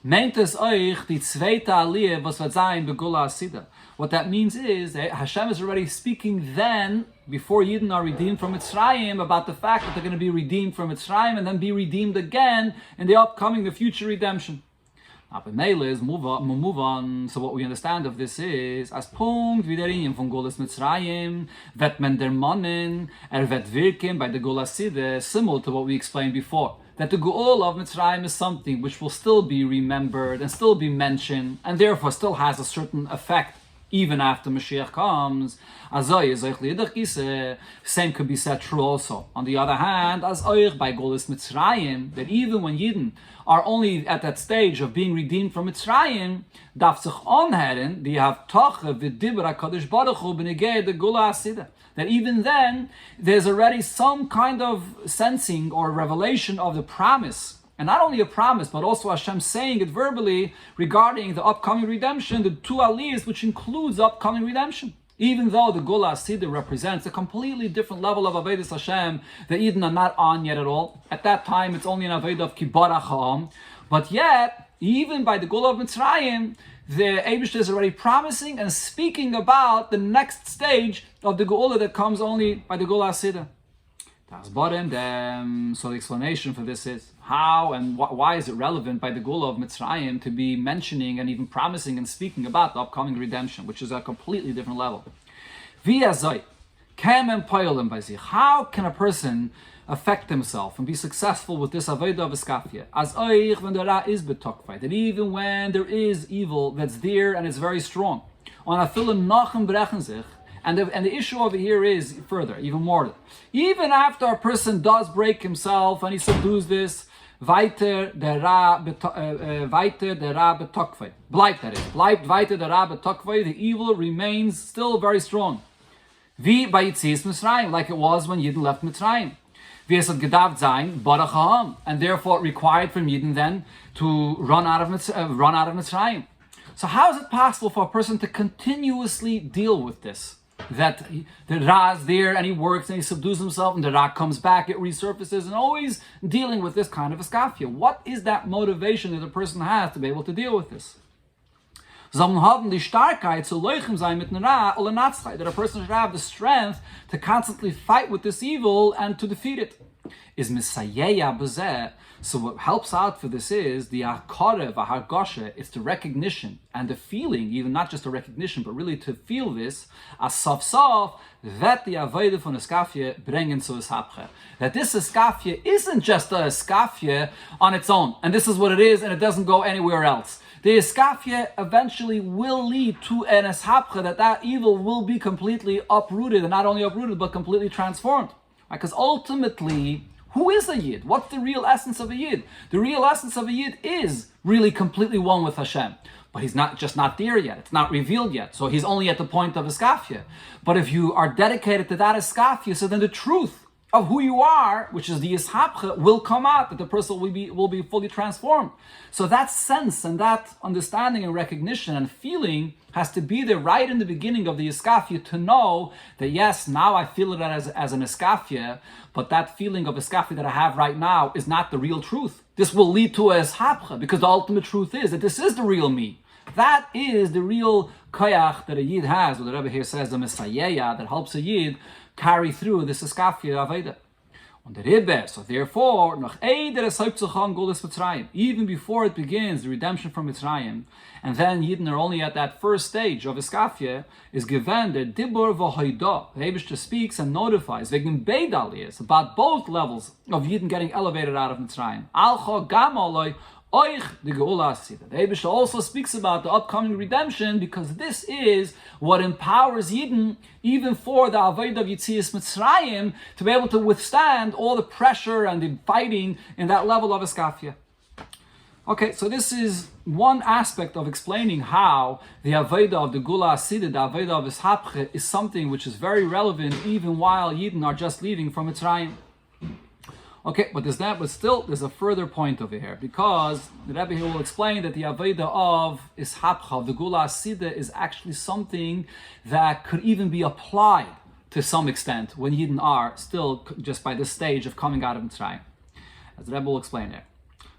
Meint es euch die zweite aliyah was wird sein begula asida. What that means is that Hashem is already speaking then, before Yidden are redeemed from Mitzrayim, about the fact that they're going to be redeemed from Mitzrayim and then be redeemed again in the future redemption. Is move on. So what we understand of this is, as Punkt wie der Ingen von Gulas Mitzrayim, wird man der Mannen, wird wirken bei der Gula Aside, similar to what we explained before. That the Geul of Mitzrayim is something which will still be remembered and still be mentioned, and therefore still has a certain effect even after Mashiach comes. Same could be said true also. On the other hand, as euch by Gulas Mitzrayim, that even when Yidden are only at that stage of being redeemed from Mitzrayim, darf sich anhören, die Havtache v'dibra Kadosh Baruch Hu b'negei the Gula Asida. That even then, there's already some kind of sensing or revelation of the promise. And not only a promise, but also Hashem saying it verbally regarding the upcoming redemption, the two aliyahs, which includes upcoming redemption. Even though the Gula Asida represents a completely different level of Avedis Hashem that Eden are not on yet at all. At that time, it's only an Aved of Kibbara Cha'am. But yet, even by the Gula of Mitzrayim, the Eibishter is already promising and speaking about the next stage of the Gula that comes only by the Gula Asidah. So the explanation for this is how and why is it relevant by the Gula of Mitzrayim to be mentioning and even promising and speaking about the upcoming redemption, which is a completely different level. How can a person affect himself and be successful with this avodah of iskafia? That even when there is evil that's there and it's very strong, and the issue over here is further, even more. Even after a person does break himself and he subdues this, weiter der Ra betokvei. The evil remains still very strong. Wie bei Yitzias Mitzrayim, like it was when Yidden left Mitzrayim. Wie es hat gedacht sein, barachaham, and therefore it required from Yidden then to run out of Mitzrayim. So how is it possible for a person to continuously deal with this? That the Ra is there and he works and he subdues himself and the Ra comes back, it resurfaces, and always dealing with this kind of iskafia. What is that motivation that a person has to be able to deal with this? That a person should have the strength to constantly fight with this evil and to defeat it. So what helps out for this is the akarev, hargoshe, it's the recognition and the feeling, even not just the recognition, but really to feel this, as sof that the avodah von iskafia bringen zu ishapche. That this iskafia isn't just a iskafia on its own, and this is what it is, and it doesn't go anywhere else. The iskafia eventually will lead to an ishapche, that evil will be completely uprooted, and not only uprooted, but completely transformed. Because ultimately, who is a Yid? What's the real essence of a Yid? The real essence of a Yid is really completely one with Hashem. But he's not there yet. It's not revealed yet. So he's only at the point of iskafia. But if you are dedicated to that iskafia, so then the truth of who you are, which is the ishapcha, will come out, that the person will be fully transformed. So that sense and that understanding and recognition and feeling has to be there right in the beginning of the iskafia, to know that yes, now I feel it as an iskafia, but that feeling of iskafia that I have right now is not the real truth. This will lead to a ishapcha, because the ultimate truth is that this is the real me. That is the real koyach that a Yid has, or the Rabbi here says, the Messiah that helps a Yid carry through this iskafia aveda. Und der Rebbe, so therefore, noch eider es hauptzucham Gulas Mitzrayim, even before it begins the redemption from Mitzrayim, and then Yidden are only at that first stage of iskafia, is given the dibur v'hoida. The Eibishter speaks and notifies wegen beidaliyas, about both levels of Yidden getting elevated out of Mitzrayim. Alcha gam aloi oich the geula asida. The Eibishter also speaks about the upcoming redemption, because this is what empowers Yidden, even for the avodah of Yitzias Mitzrayim, to be able to withstand all the pressure and the fighting in that level of iskafia. Okay, so this is one aspect of explaining how the avodah of the Gula Asidah, the avodah of Ishapche, is something which is very relevant even while Yidden are just leaving from Mitzrayim. Okay, but there's a further point over here, because the Rabbi here will explain that the avodah of Ishapcha, of the Gula Asidah, is actually something that could even be applied to some extent when Yidden are still just by this stage of coming out of Mitzrayim. As the Rabbi will explain there.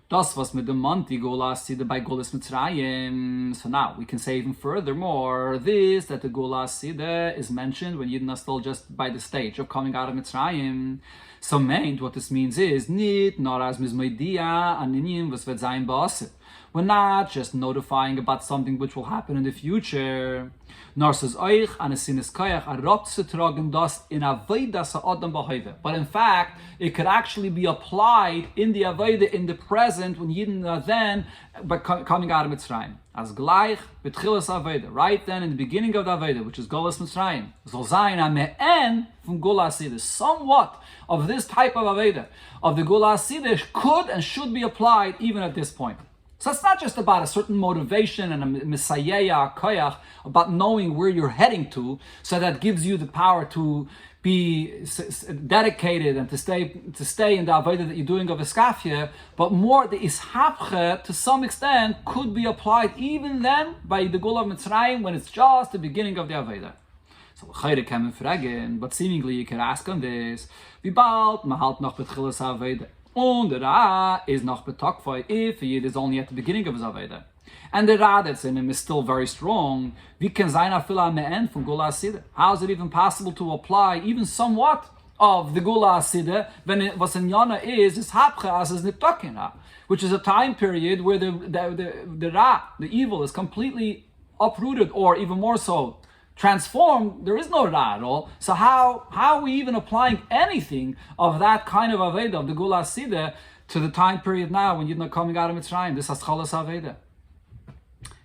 Das was mit dem Monti Gula Asidah by Gulas Mitzrayim. So now we can say even furthermore this, that the Gula Asidah is mentioned when Yidden are still just by the stage of coming out of Mitzrayim. So meant what this means is nit nor as mismoidia aninim was wird sein ba'asid. We're not just notifying about something which will happen in the future. Nor says euch an sinis koyach arot zu tragen das in avodah sa'adam b'hoive. But in fact, it could actually be applied in the avodah in the present when Yidden are then coming out of Mitzrayim. As gleich betchilas avodah, right then in the beginning of the avodah, which is Gulas Mitzrayim, soll sein am me'en from Gula Asidah. Somewhat of this type of avodah of the Gula Asidah could and should be applied even at this point. So it's not just about a certain motivation and a messiah, koyach, about knowing where you're heading to, so that gives you the power to be dedicated and to stay in the avodah that you're doing of iskafia, but more the ishapche to some extent could be applied even then by the Gula of Mitzrayim when it's just the beginning of the avodah. So chayre can fragen, but seemingly you can ask on this: Wie bald man halt noch betchilas avodah? Und der Ra is noch betokfoi if he is only at the beginning of his Aveda. And the Ra that's in him is still very strong. Wie kann sein afila me'en von Gula Asida? How is it even possible to apply even somewhat of the Gula Asida when it was in Yana is Hapcha as is Nitokin Ra, which is a time period where the Ra, the evil, is completely uprooted, or even more so, transformed. There is no Ra at all. So how are we even applying anything of that kind of Aveda, of the Gula Asida, to the time period now when you're not coming out of Mitzrayim? This is Chalas Aveda.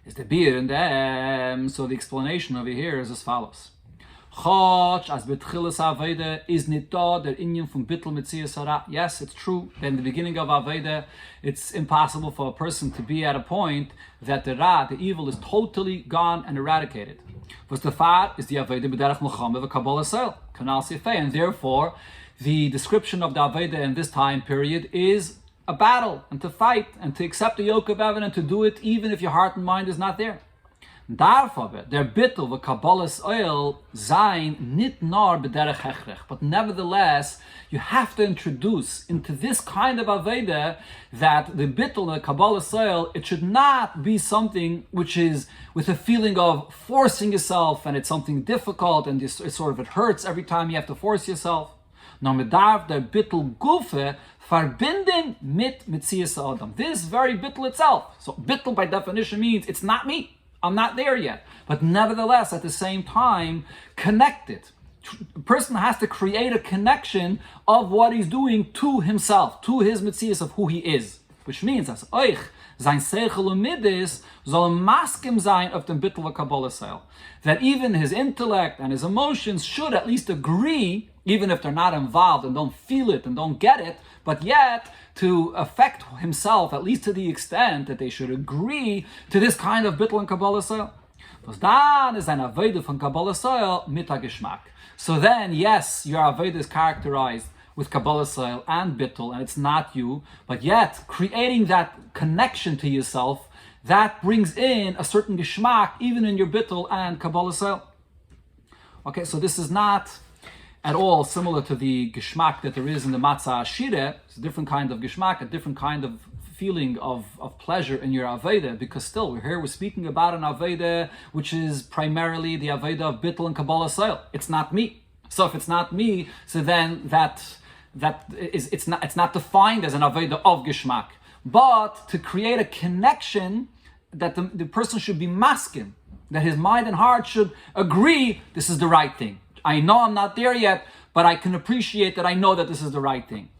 Is the beer and them. So the explanation over here is as follows. Chotch as betchilas Aveda is nita der inyan from bittel mitzias hara. Yes, it's true that in the beginning of Aveda, it's impossible for a person to be at a point that the Ra, the evil, is totally gone and eradicated. Was the far is the Aveda b'derech melchama v'kabbalah sel kanal sifei, and therefore the description of the Aveda in this time period is a battle, and to fight, and to accept the yoke of Evan, and to do it even if your heart and mind is not there. Darfave, der bittel v'kabbalas oil zayin nit nar b'derech hechrech. But nevertheless, you have to introduce into this kind of Aveda that the bittel, the kabbalas oil, it should not be something which is with a feeling of forcing yourself, and it's something difficult, and it hurts every time you have to force yourself. No medarf der bittel gufe verbinden mit mitzias adam. This very bittel itself. So bittel by definition means it's not me. I'm not there yet. But nevertheless, at the same time, connect it. A person has to create a connection of what he's doing to himself, to his mitzias of who he is. Which means, as euch, sein seichel umidis, soll maskim sein of dem bittel v'kabbalah seil. That even his intellect and his emotions should at least agree, even if they're not involved and don't feel it and don't get it, but yet to affect himself, at least to the extent that they should agree to this kind of bittul and Kabbalah soil. So then, yes, your Aveda is characterized with Kabbalah soil and bittul, and it's not you, but yet creating that connection to yourself, that brings in a certain geschmack even in your bittul and Kabbalah soil. Okay, so this is not at all similar to the geschmack that there is in the matzah ashire. It's a different kind of geschmack, a different kind of feeling of pleasure in your Aveda, because still we're speaking about an Aveda which is primarily the Aveda of bittul and Kabbalah soil. It's not me. So if it's not me, so then it's not defined as an Aveda of geschmack. But to create a connection that the person should be masking, that his mind and heart should agree this is the right thing. I know I'm not there yet, but I can appreciate that I know that this is the right thing.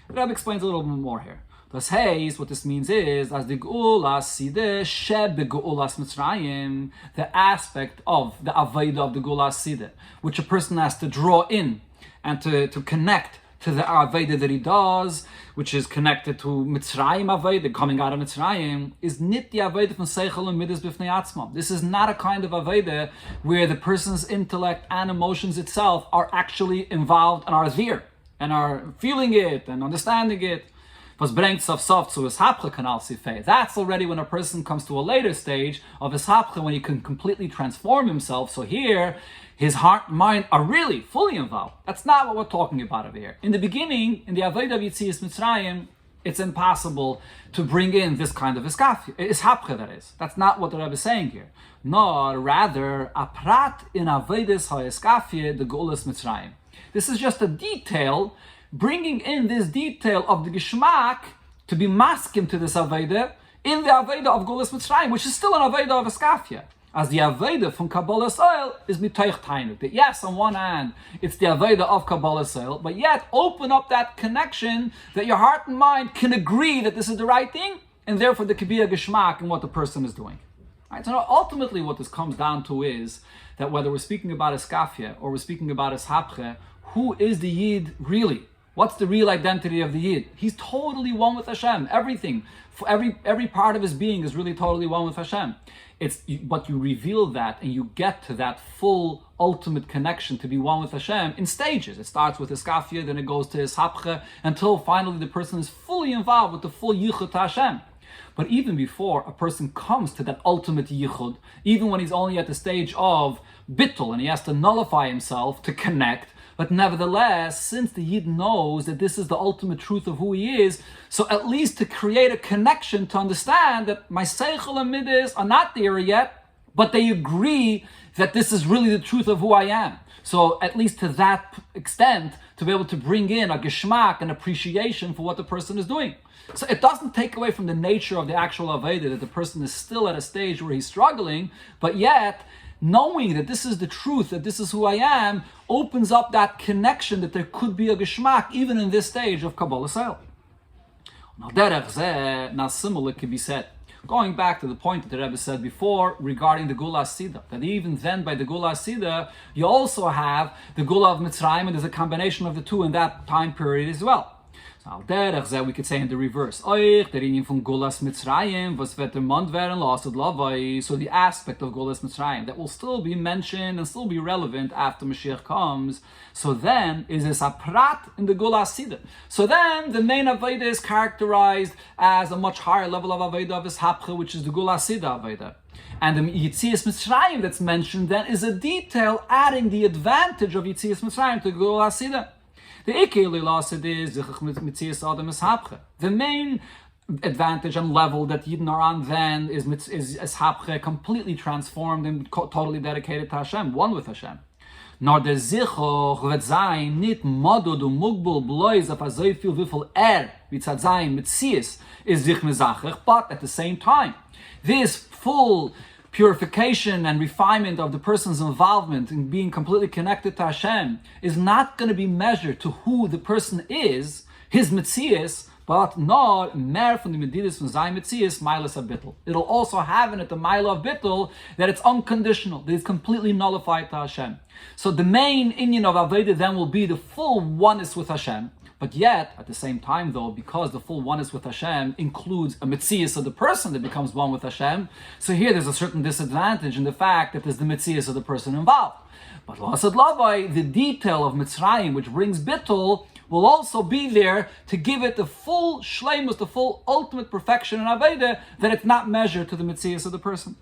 Rabbi explains a little bit more here. Das heißt, what this means is, as the Geulas Sideh sheb Geulas Mitzrayim, the aspect of the Aveda of the Geulas Sideh, which a person has to draw in and to connect to the Aveda that he does, which is connected to Mitzrayim Aveda, coming out of Mitzrayim, is nit the Aveda from Seichel and Midas B'fnei Atzmam. This is not a kind of Aveda where the person's intellect and emotions itself are actually involved and are there, and are feeling it and understanding it. Was bringt soft to his hapcha kanal sifei. That's already when a person comes to a later stage of his hapcha, when he can completely transform himself. So here, his heart and mind are really fully involved. That's not what we're talking about over here. In the beginning, in the Aveda of Yitzias Mitzrayim, it's impossible to bring in this kind of hapcha, that is. That's not what the Rebbe is saying here. Nor rather, a prat in Avedas ha'eskafye, the Geulas Mitzrayim. This is just a detail, bringing in this detail of the geschmack to be maskim to this Aveda in the Aveda of Geulas Mitzrayim, which is still an Aveda of Eskafia. As the Aveda from Kabbalah soil is mitoich tainuk. That yes, on one hand, it's the Aveda of Kabbalah soil, but yet open up that connection that your heart and mind can agree that this is the right thing, and therefore there could be a geschmack in what the person is doing. Right? So ultimately what this comes down to is that whether we're speaking about Eskafia or we're speaking about Eshapche, who is the Yid really? What's the real identity of the Yid? He's totally one with Hashem. Everything, every part of his being is really totally one with Hashem. But you reveal that and you get to that full ultimate connection to be one with Hashem in stages. It starts with Eskafia, then it goes to Eshapche, until finally the person is fully involved with the full Yichud to Hashem. But even before a person comes to that ultimate Yichud, even when he's only at the stage of Bittul and he has to nullify himself to connect, But nevertheless, since the Yid knows that this is the ultimate truth of who he is, so at least to create a connection to understand that my Seichel and Midas are not there yet, but they agree that this is really the truth of who I am. So at least to that extent, to be able to bring in a geschmack, an appreciation for what the person is doing. So it doesn't take away from the nature of the actual Aveda, that the person is still at a stage where he's struggling, but yet, knowing that this is the truth, that this is who I am, opens up that connection that there could be a geschmack even in this stage of Kabbalah Sale. Now similar can be said. Going back to the point that the Rebbe said before regarding the Gula Sida, that even then by the Gula Sida, you also have the Gula of Mitzrayim, and there's a combination of the two in that time period as well. So we could say in the reverse. So the aspect of Gulas Mitzrayim that will still be mentioned and still be relevant after Mashiach comes, so then is a prat in the Gula Sida. So then the main Aveda is characterized as a much higher level of Aveda of Ishapcha, which is the Gula Sida Aveda. And the Yitzias Mitzrayim that's mentioned then is a detail adding the advantage of Yitzias Mitzrayim to Gula Sida. The main advantage and level that Yidden are on then is Hapche, completely transformed and totally dedicated to Hashem, one with Hashem. Nor der Zichoch wird sein, nicht Modud und Mugbul bloß auf so viel wieviel wie tzad sein, Metzies, ist sich mezachach, but at the same time, this full purification and refinement of the person's involvement in being completely connected to Hashem is not going to be measured to who the person is, his Metzias, but not mer from the Medidus from Zay Metzias, Milas of Bittel. It'll also have in it the Mila of Bittel, that it's unconditional, that it's completely nullified to Hashem. So the main inyan of Aveda then will be the full oneness with Hashem. But yet, at the same time though, because the full oneness with Hashem includes a Metzias of the person that becomes one with Hashem, so here there's a certain disadvantage in the fact that there's the Metzias of the person involved. But L'asad Lavai, the detail of Mitzrayim, which brings Bittul, will also be there to give it the full shleimus, the full ultimate perfection in Aveda, that it's not measured to the Metzias of the person.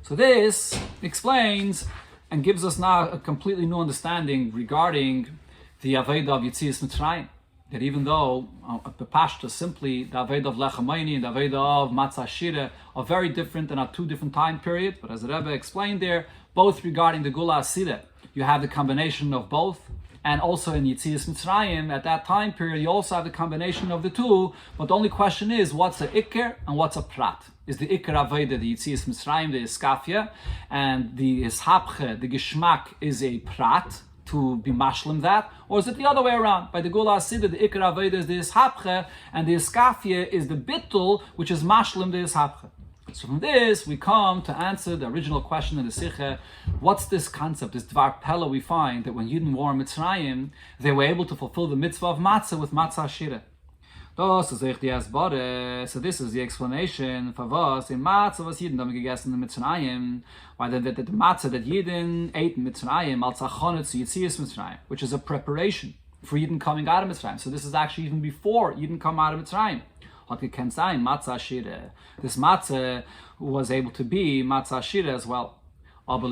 So this explains and gives us now a completely new understanding regarding the Aveda of Yitzias Mitzrayim, that even though the Pashta simply the Aveda of Lechamayni and the Aveda of Matzah Shira are very different and are two different time periods, but as the Rebbe explained there, both regarding the Gula Asira, you have the combination of both, and also in Yitzias Mitzrayim, at that time period, you also have the combination of the two, but the only question is, what's a Iker and what's a Prat? Is the Iker Aveda, the Yitzias Mitzrayim, the Iskafia, and the Ishapche, the Geschmack, is a Prat, to be mashlim that, or is it the other way around? By the Gula Asida, the Ikar Aveda is the Ishapche, and the Iskafia is the Bittul, which is mashlim the Ishapche. So from this, we come to answer the original question in the Sikhe. What's this concept, this Dvar Pella we find, that when Yidden were in Mitzrayim, they were able to fulfill the mitzvah of matzah with matzah shira? So this is the explanation for was in matzah was Yidden haben gegessen in Mitzrayim, why the matzah that Yidden ate in Mitzrayim, als achonetz Yitzias Mitzrayim, which is a preparation for Yidden coming out of Mitzrayim. So this is actually even before Yidden come out of Mitzrayim. Hat gekannt sein matzah shira. This matzah was able to be matzah shira as well. But at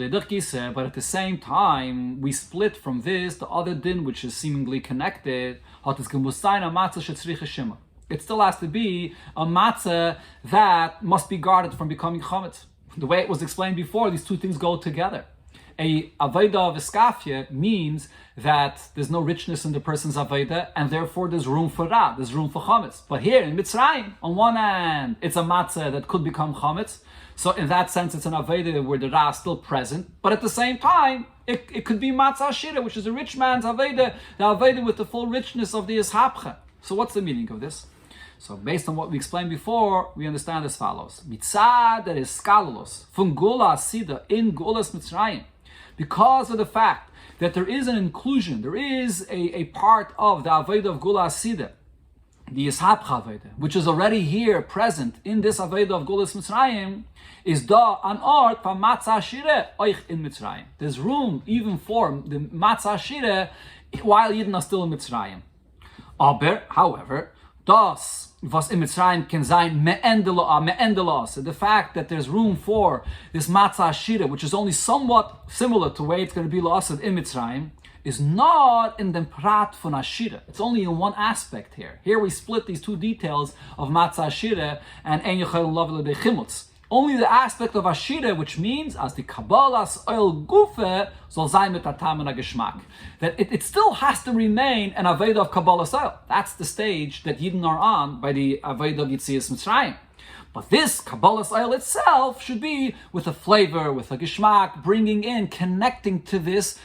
the same time, we split from this the other din, which is seemingly connected. It still has to be a matzah that must be guarded from becoming chametz. The way it was explained before, these two things go together. A aveda of iskafia means that there's no richness in the person's aveda, and therefore there's room for ra, there's room for chametz. But here in Mitzrayim, on one hand, it's a matzah that could become chametz. So in that sense, it's an aveda where the ra is still present. But at the same time, it could be matzah shira, which is a rich man's aveda, the aveda with the full richness of the ishapcha. So what's the meaning of this? So based on what we explained before, we understand as follows. Mitzad that is skalalos, from Gula Asida in Gulas Mitzrayim, because of the fact that there is an inclusion, there is a part of the Aveda of Gula Asida, the Ishapcha Aveda, which is already here present in this Aveda of Gulas Mitzrayim, is da an art for Matzah Shire oich in Mitzrayim. There's room even for the Matzah Shire while Yidden are still in Mitzrayim. Aber, however, das was in Mitzrayim can sein me'endelos. The fact that there's room for this matzah shira, which is only somewhat similar to where it's going to be lost in Mitzrayim, is not in the prat von Ashira. It's only in one aspect here. Here we split these two details of Matzah Ashira and Ein Yochel Lovele de Chimutz. Only the aspect of Ashira, which means as the Kabbalas oil gufe soll sein mit Atam and Geschmack. That it still has to remain an Aveda of Kabbalas oil. That's the stage that Yidden are on by the Aveda of Yitzias Mitzrayim. But this Kabbalas oil itself should be with a flavor, with a Geschmack, bringing in, connecting to this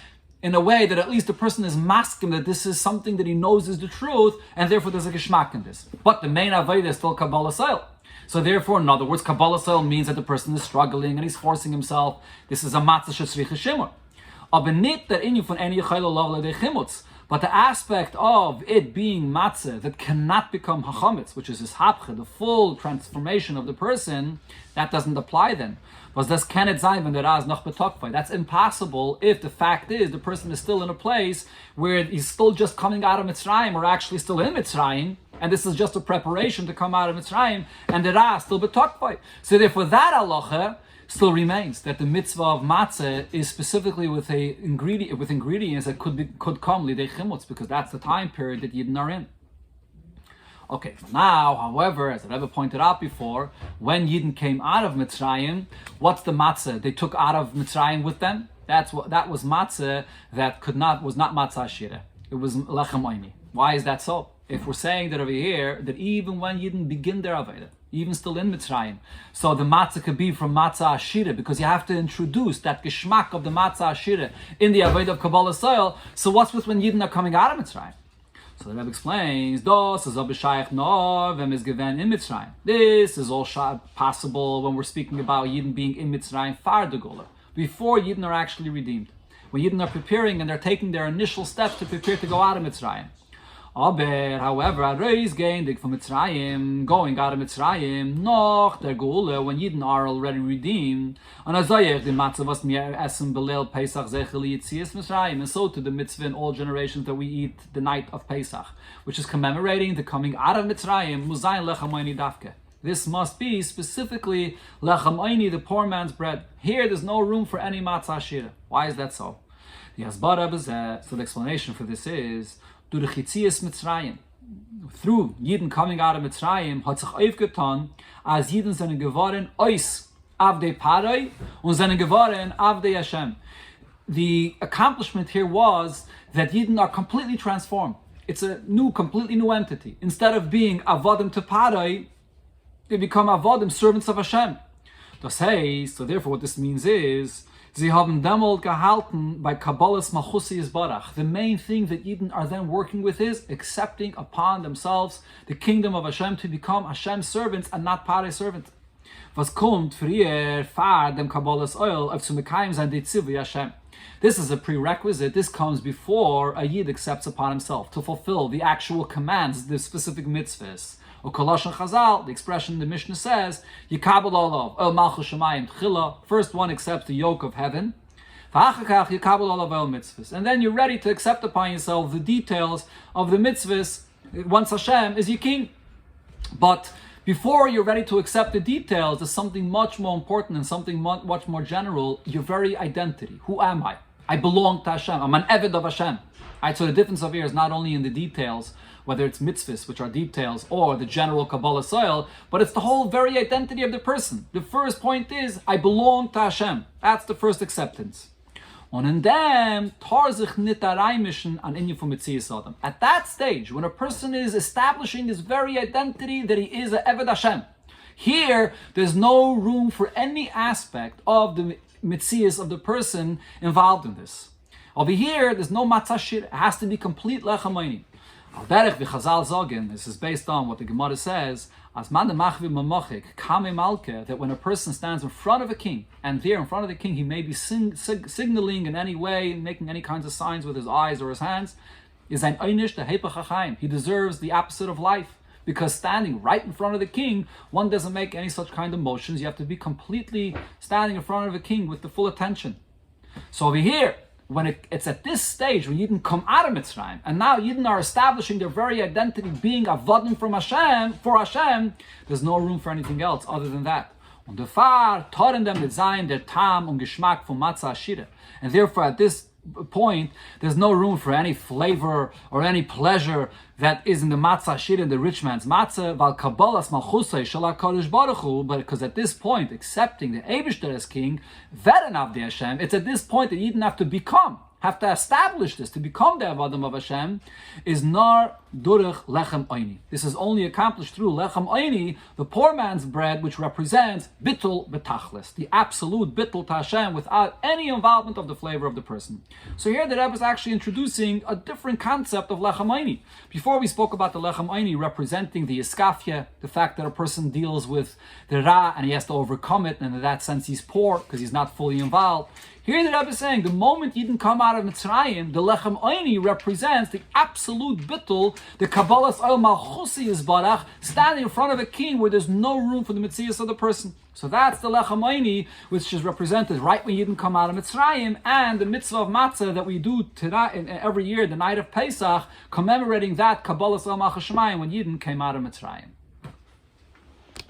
in a way that at least the person is masking that this is something that he knows is the truth, and therefore there's a Geschmack in this. But the main Aveda is still Kabbalas oil. So therefore, in other words, Kabbalas oil means that the person is struggling and he's forcing himself. This is a matzah shesricha shimur. Aber nicht der Inyan von Ein Yochel Lovele de Chimutz. But the aspect of it being matzah that cannot become hachametz, which is his hapche, the full transformation of the person, that doesn't apply then. Because das kann nicht sein, wenn der Ras noch betokvai. That's impossible if the fact is the person is still in a place where he's still just coming out of Mitzrayim or actually still in Mitzrayim. And this is just a preparation to come out of Mitzrayim, and the Ra still betokvai. So therefore, that halacha still remains that the mitzvah of matzah is specifically with ingredients that could come lidei chimutz, because that's the time period that Yidden are in. Okay, now, however, as the Rebbe pointed out before, when Yidden came out of Mitzrayim, what's the matzah they took out of Mitzrayim with them? That was matzah that was not matzah shira. It was lechem oini. Why is that so? If we're saying that over here, that even when Yidden begin their Aveda, even still in Mitzrayim, so the matzah could be from matzah ashira, because you have to introduce that geschmack of the matzah ashira in the Aveda of Kabbalas oil. So what's with when Yidden are coming out of Mitzrayim? So the Rebbe explains, this is all possible when we're speaking about Yidden being in Mitzrayim far de Gola, before Yidden are actually redeemed. When Yidden are preparing and they're taking their initial steps to prepare to go out of Mitzrayim. However, Areis gained from Mitzrayim, going out of Mitzrayim, noch der Geula, when Yidden are already redeemed, and Azayech, the matzah was mir essen belel Pesach zecheli yitzias Mitzrayim, and so to the mitzvah in all generations that we eat the night of Pesach, which is commemorating the coming out of Mitzrayim, muzayin lechem oini dafke. This must be specifically lechem oini, the poor man's bread. Here, there's no room for any matzah shira. Why is that so? The Hasbara bezeh, so the explanation for this is, durch Yitzias Mitzrayim, through Yidden coming out of Mitzrayim, hat sich aufgetan, als Yidden seine geworden ois avdei Paroi und seine geworden avdei Hashem. The accomplishment here was that Yidden are completely transformed. It's a completely new entity. Instead of being avodim to Paroi, they become avodim, servants of Hashem. Das heißt, so therefore what this means is, Sie haben damals gehalten by Kabbalas Malchusi Yisbarach. The main thing that Yidden are then working with is accepting upon themselves the kingdom of Hashem to become Hashem's servants and not Parei servants. Was kommt früher vor dem Kabbalas oil auf zu mekayim sein die Tzivui Hashem. This is a prerequisite. This comes before a Yid accepts upon himself to fulfill the actual commands, the specific mitzvahs. Or Kolosh Chazal, the expression the Mishnah says, Yikabel olav, el malchus shemayim tchila. First one accepts the yoke of heaven. V'achakach yikabel olav el mitzvahs. And then you're ready to accept upon yourself the details of the mitzvahs once Hashem is your king. But before you're ready to accept the details, there's something much more important and something much more general, your very identity. Who am I? I belong to Hashem. I'm an Eved of Hashem. Right, so the difference of here is not only in the details, whether it's mitzvahs, which are details, or the general Kabbalah soil, but it's the whole very identity of the person. The first point is, I belong to Hashem. That's the first acceptance. Und then, at that stage, when a person is establishing his very identity that he is a Eved Hashem, here, there's no room for any aspect of the mitzias of the person involved in this. Over here, there's no matzah shir. It has to be complete lechem oini. Al derech v'chazal zogen, this is based on what the Gemara says, as man de machvi mamochik, kame malke, that when a person stands in front of a king, and there in front of the king he may be signaling in any way, making any kinds of signs with his eyes or his hands, is ein einish the hepech hachaim. He deserves the opposite of life. Because standing right in front of the king, one doesn't make any such kind of motions. You have to be completely standing in front of a king with the full attention. So over here, when it's at this stage, when Yidden come out of Mitzrayim, and now Yidden are establishing their very identity, being avodim from Hashem, for Hashem, there's no room for anything else other than that. Und der Fahr toren dem mit sein der Tam und Geschmack von Matzah Ashira. And therefore, at this point, there's no room for any flavor or any pleasure that is in the matzah shir, in the rich man's matzah, val kabbalas malchusay shalak kodesh baruch hu, but because at this point, accepting the Eibishter as king, ve'enav de Hashem, it's at this point that you didn't have to establish this, to become the Avadim of Hashem, is nar durich lechem oini. This is only accomplished through lechem oini, the poor man's bread, which represents bittul betachlis, the absolute bittul to Hashem, without any involvement of the flavor of the person. So here the Rebbe is actually introducing a different concept of lechem oini. Before we spoke about the lechem oini representing the iskafia, the fact that a person deals with the ra and he has to overcome it, and in that sense he's poor because he's not fully involved. Here the Rebbe is saying, the moment you didn't come out of Mitzrayim, the lechem oini represents the absolute bittul, the Kabbalah's oil malchusi is barach, standing in front of a king where there's no room for the mitzias of the person. So that's the lechem oini, which is represented right when you didn't come out of Mitzrayim, and the mitzvah of matzah that we do tonight, every year, the night of Pesach, commemorating that Kabbalah's oil malchushamayim when Yidden came out of Mitzrayim.